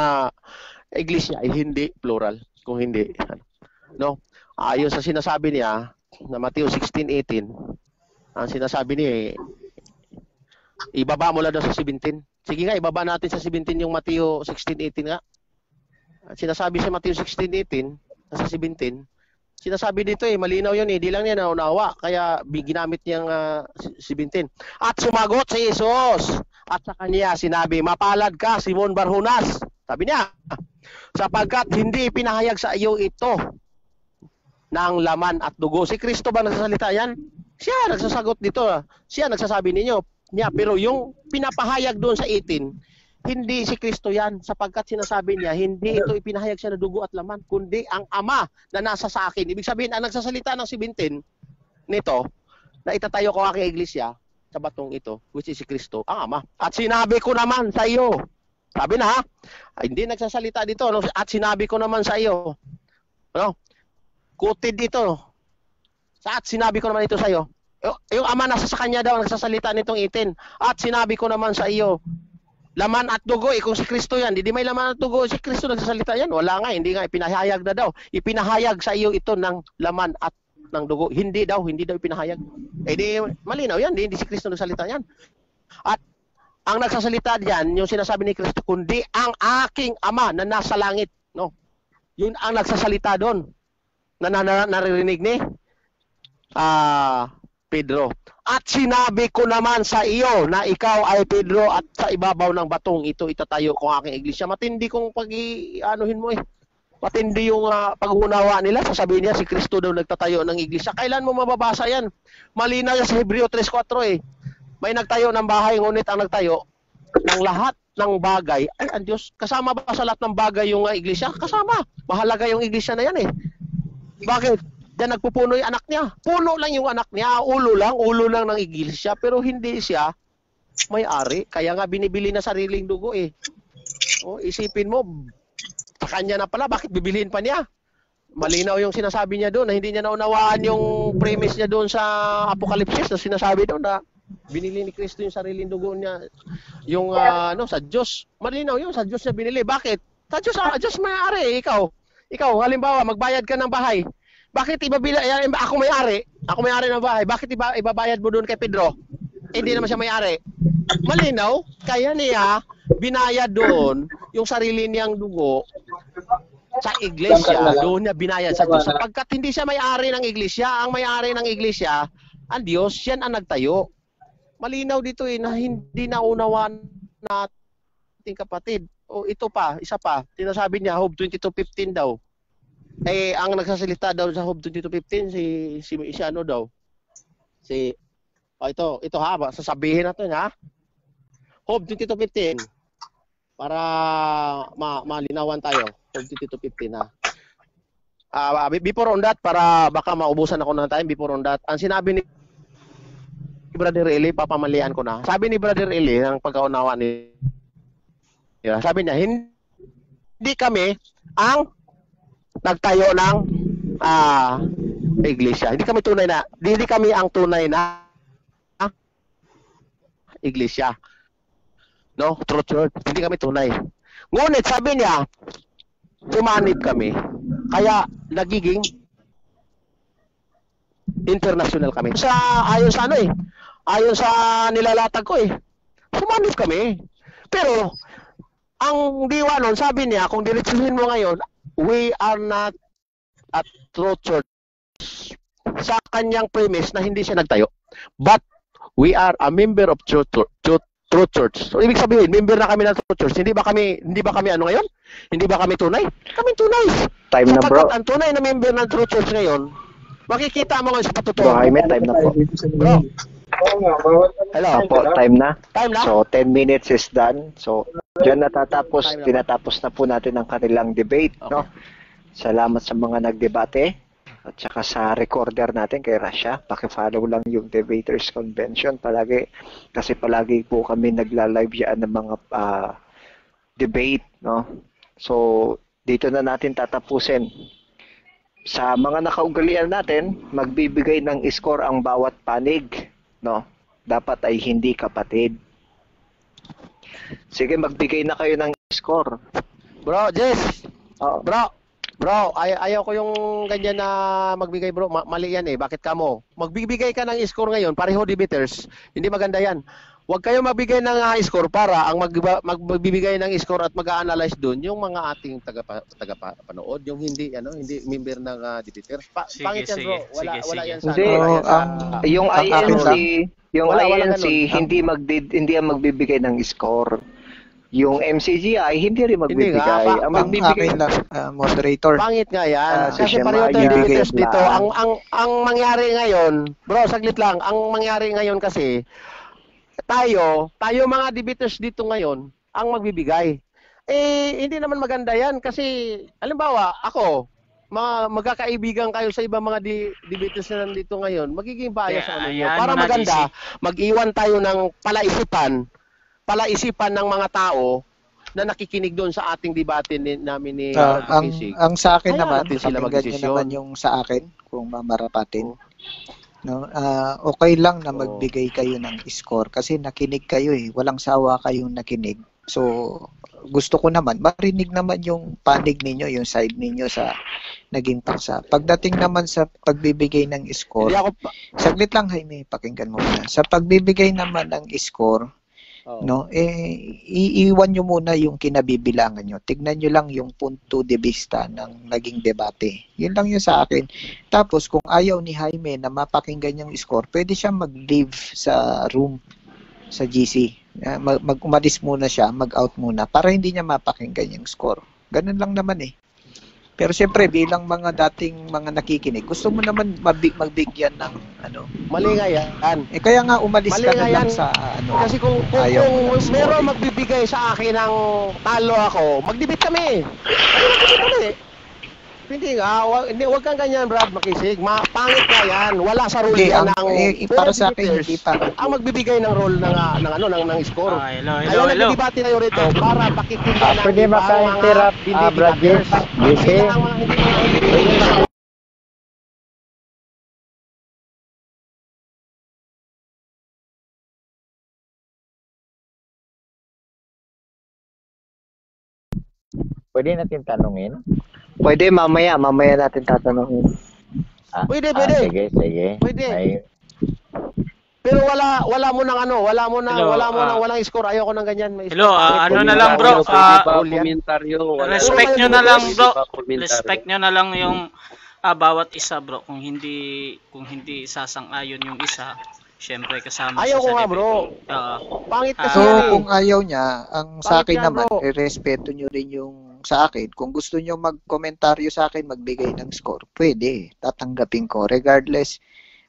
iglesia ay hindi plural. Kung hindi, no? Ayon sa sinasabi niya na Mateo 16:18, ang sinasabi niya ibaba mo lang daw sa 17. Sige nga, ibaba natin sa 17 yung Mateo 16:18 nga. Sinasabi sa Mateo 16:18, sa 17, sinasabi dito malinaw yun di lang niya naunawa, kaya ginamit niyang 17. At sumagot si Jesus, at sa kanya sinabi, mapalad ka, Simon Barjonas. Sabi niya, sapagkat hindi pinahayag sa iyo ito ng laman at dugo. Si Kristo ba nagsasalita yan? Siya nagsasagot dito. Siya nagsasabi ninyo. Pero yung pinapahayag doon sa 18, hindi si Kristo yan, sapagkat sinasabi niya, hindi ito ipinahayag siya na dugo at laman, kundi ang Ama na nasa sa akin. Ibig sabihin, ang nagsasalita ng 17 nito, na itatayo ko aking iglesia sa batong ito, which is si Kristo, ang Ama. At sinabi ko naman sa iyo, sabi na hindi nagsasalita dito, at sinabi ko naman sa iyo, quoted dito, at sinabi ko naman ito sa iyo, yung Ama nasa sa kanya daw nagsasalita nitong 18. At sinabi ko naman sa iyo, laman at dugo, kung si Kristo yan, hindi may laman at dugo, si Kristo nagsasalita yan. Wala nga, hindi nga, ipinahayag na daw. Ipinahayag sa iyo ito ng laman at ng dugo. Hindi daw ipinahayag. Di malinaw yan, hindi si Kristo nagsasalita yan. At ang nagsasalita diyan, yung sinasabi ni Kristo, kundi ang aking Ama na nasa langit. No? Yun ang nagsasalita doon. Naririnig ni Pedro. At sinabi ko naman sa iyo na ikaw ay Pedro at sa ibabaw ng batong ito itatayo ko ang aking iglesia. Matindi kung pag-anuhin mo Matindi yung pag-unawa nila. Sasabihin niya si Kristo daw nagtatayo ng iglesia. Kailan mo mababasa yan? Malinaw yan sa Hebreo 3:4 May nagtayo ng bahay, ngunit ang nagtayo ng lahat ng bagay, ay ang Diyos, kasama ba sa lahat ng bagay yung iglesia? Kasama. Mahalaga yung iglesia na yan eh. Bakit? Diyan nagpupuno yung anak niya. Puno lang yung anak niya, ulo lang ng iglesia, pero hindi siya may-ari. Kaya nga binibili na sariling dugo eh. O, isipin mo, sa kanya na pala, bakit bibilihin pa niya? Malinaw yung sinasabi niya doon na hindi niya naunawaan yung premise niya doon sa Apokalipsis na sinasabi doon na binili ni Kristo yung sariling dugo niya yung sa Diyos. Malinaw yun, sa Diyos niya binili. Bakit? Sa Diyos may-ari. Ikaw, halimbawa, magbayad ka ng bahay. Bakit ako may-ari ng bahay. Bakit ibabayad mo doon kay Pedro? Hindi naman siya may-ari. Malinaw, kaya niya binayad doon yung sarili niyang dugo sa iglesia, doon niya binayad sa Diyos. Sapagkat hindi siya may-ari ng iglesia, ang may-ari ng iglesia, ang Diyos, yan ang nagtayo. Malinaw dito na hindi naunawan nating kapatid. O ito pa, isa pa, sinasabi niya, Job 22:15 daw. Eh, ang nagsasalita daw sa Job 22:15, si ano daw? Ito ha, sasabihin natin ha. Job 22:15. Para malinawan tayo. Job 22:15 ha. Before on that, para baka maubusan ako ng time, before on that, ang sinabi ni Brother Eli, papamalian ko na. Sabi ni Brother Eli, ang pagkaunawa ni sabi niya, hindi kami ang nagtayo ng iglesia. Hindi kami ang tunay na iglesia. No? True church. Hindi kami tunay. Ngunit sabi niya, sumanib kami. Kaya nagiging international kami. Ayon sa nilalatag ko eh. Sumanib kami. Pero ang diwa nun, sabi niya, kung diretsuhin mo ngayon, we are not a true church. Sa kanyang premise na hindi siya nagtayo. But we are a member of true church. So ibig sabihin, member na kami ng true church. Hindi ba kami ano ngayon? Hindi ba kami tunay? Kami tunay. Time na bro. Ang tunay na member ng true church ngayon, makikita mo ngayon sa patutuwa. Bro, Jaime, time na po. Bro. Hello po, time na. Time na? So 10 minutes is done. So diyan tinatapos na po natin ang kanilang debate, okay. No? Salamat sa mga nagdebate at saka sa recorder natin kay Rasha. Paki-follow lang yung Debaters Convention palagi kasi palagi po kami nagla-live yan ng mga debate, no? So dito na natin tatapusin. Sa mga nakaugalian natin, magbibigay ng score ang bawat panig, no? Dapat ay hindi kapatid. Sige, magbigay na kayo ng score. Bro, Jess. Oh. Bro, ayaw ko yung ganyan na magbigay, bro. Mali yan eh. Bakit ka mo? Magbibigay ka ng score ngayon, pareho debaters. Hindi maganda yan. Huwag kayo magbigay ng score para ang magbibigay ng score at mag-a-analyze doon yung mga ating tagapanood, yung hindi member ng debaters. Pangit yan, bro. Wala yan sa yung INC hindi ang magbibigay ng score. Yung MCGI hindi rin magbibigay. Ang magbibigay lang moderator. Pangit nga yan. Kasi pareho tayo debaters dito. Ang mangyari ngayon, bro, saglit lang. Ang mangyari ngayon kasi tayo mga debaters dito ngayon ang magbibigay. Eh hindi naman maganda yan kasi halimbawa ako magkakaibigan kayo sa ibang mga debaters na nandito ngayon, magiging bias sa inyo. Para maganda, mag-iwan tayo ng palaisipan ng mga tao na nakikinig doon sa ating debate namin ni ang sa akin naman, pakinggan nyo naman yung sa akin kung mamarapatin. No, okay lang na magbigay kayo ng score kasi nakinig kayo eh. Walang sawa kayong nakinig. So, gusto ko naman, marinig naman yung panig ninyo, yung side ninyo sa naging paksa. Pagdating naman sa pagbibigay ng score, saglit lang Jaime, pakinggan mo muna. Sa pagbibigay naman ng score, no, iiwan nyo muna yung kinabibilangan nyo. Tignan nyo lang yung punto de vista ng naging debate. Yun lang yun sa akin. Tapos, kung ayaw ni Jaime na mapakinggan yung score, pwede siya mag-leave sa room sa GC. Umalis muna siya, mag-out muna para hindi niya mapakinggan yung score. Ganun lang naman eh. Pero siyempre, bilang mga dating mga nakikinig, gusto mo naman magbigyan ng ano. Mali nga yan. Kaya nga umalis mali ka na lang yan. sa ano. Kasi kung meron magbibigay sa akin ng talo ako, magdebate kami. Hindi nga, wag kang ganyan, Brad Makisig. Pangit nga yan. Wala sa rule yan ng para sa akin hindi pa. Ang magbibigay ng role ng score. Hello. Nagdebate tayo rito para pakikinggan ng pwede maka-interrupt, Brad Jess. Pwede natin tanungin? Pwede, mamaya natin tatanungin. Pwede. Sige. Pwede. Pero wala mo nang walang score. Ayoko nang ganyan. Hello, ano na lang bro, komentaryo. Respect nyo na lang bro. Respect nyo na lang yung bawat isa bro. Kung hindi sasang-ayon yung isa, syempre kasama ayaw ko nga bro. Pangit kasi kung ayaw niya, ang sa akin naman, irespeto nyo rin yung sa akin. Kung gusto nyo magkomentaryo sa akin, magbigay ng score, pwede. Tatanggapin ko. Regardless,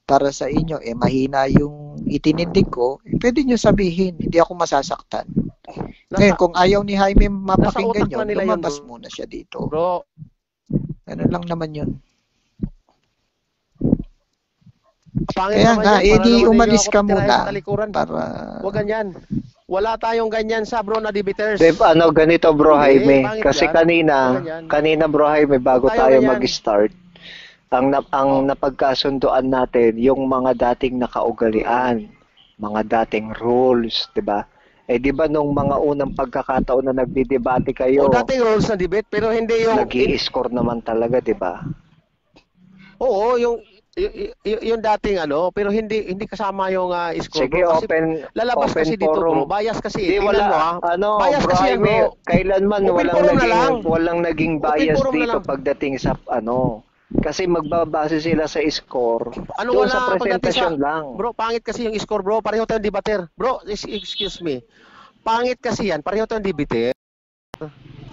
para sa inyo, mahina yung itinindig ko, pwede nyo sabihin. Hindi ako masasaktan. Ngayon, kung ayaw ni Jaime mapakinggan yun, lumabas muna siya dito. Bro. Ano lang naman yun. Kaya nga, edi umalis ka muna. Para... Huwag ganyan. Wala tayong ganyan sa bro na debaters. Ganito bro Jaime. Kasi kanina bro Jaime, bago tayo mag-start, ang napagkasunduan natin, yung mga dating nakaugalian, mga dating rules, 'di ba? Di ba nung mga unang pagkakataon na nagdidebate kayo? Dating rules na debate, pero hindi yung nag-i-score naman talaga, 'di ba? Oo, yung dating pero hindi kasama yung score. Sige, lalabas open kasi dito forum. bro. Bias kasi. Bias bro, kasi kailanman walang naging bias dito pagdating sa kasi magbabase sila sa score. Doon sa presentation lang. Bro, pangit kasi yung score bro. Pareho tayong debater. Bro, excuse me. Pangit kasi yan. Pareho tayong debater.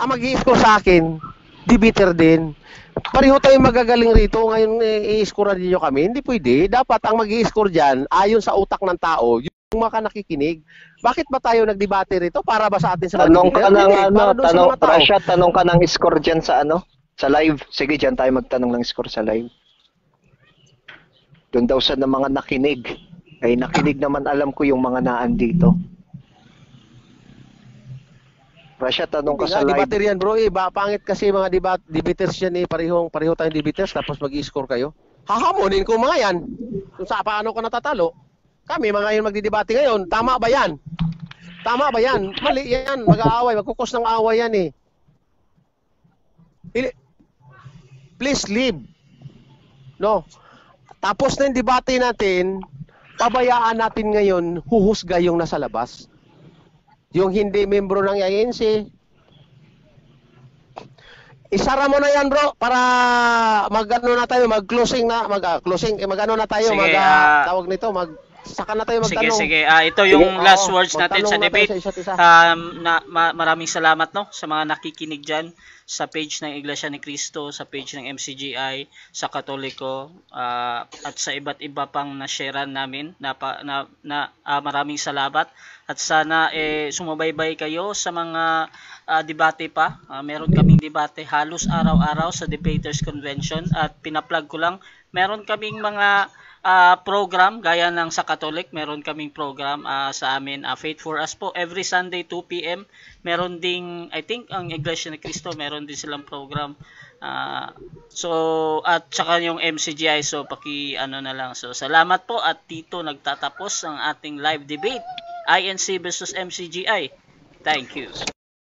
Ang mag-i-score sa akin, debater din. Pareho tayong magagaling rito. Ngayon, i-score din nyo kami. Hindi pwede. Dapat ang mag-i-score dyan, ayon sa utak ng tao, yung mga nakikinig. Bakit ba tayo nagdebate rito? Para ba sa atin sa tanong ka tanong ka ng score dyan sa sa live. Sige, dyan tayo magtanong ng score sa live. Doon daw sa mga nakinig. Nakinig naman, alam ko yung mga naan dito. Rasha, tanong ka sa live. Debater yan bro, pangit kasi mga debaters yan pareho tayong debaters tapos mag-i-score kayo. Hahamonin ko mga yan. Kung sa paano ko natatalo. Kami mga yun magdidebate ngayon, tama ba yan? Tama ba yan? Mali yan, mag-aaway, magkukos ng away yan Please leave. No. Tapos na yung debate natin, pabayaan natin ngayon huhusga yung nasa labas. Yung hindi membro ng INC. Isara mo na yan bro para mag-closing na tayo. Sige, tawag nito, saka na tayo magtanong. Sige. Ito yung last words natin sa debate. Maraming salamat sa mga nakikinig dyan sa page ng Iglesia ni Cristo, sa page ng MCGI, sa Katoliko, at sa iba't iba pang na-sharean namin. Maraming salamat. At sana sumubaybay kayo sa mga debate pa. Meron kaming debate halos araw-araw sa Debaters Convention. At pinaplug ko lang, meron kaming mga program gaya ng sa Catholic, meron kaming program sa amin, Faith for Us po, every Sunday 2 PM. Meron ding, I think ang Iglesia ni Cristo, meron din silang program. At saka yung MCGI, so na lang. So salamat po, at dito nagtatapos ang ating live debate, INC versus MCGI. Thank you.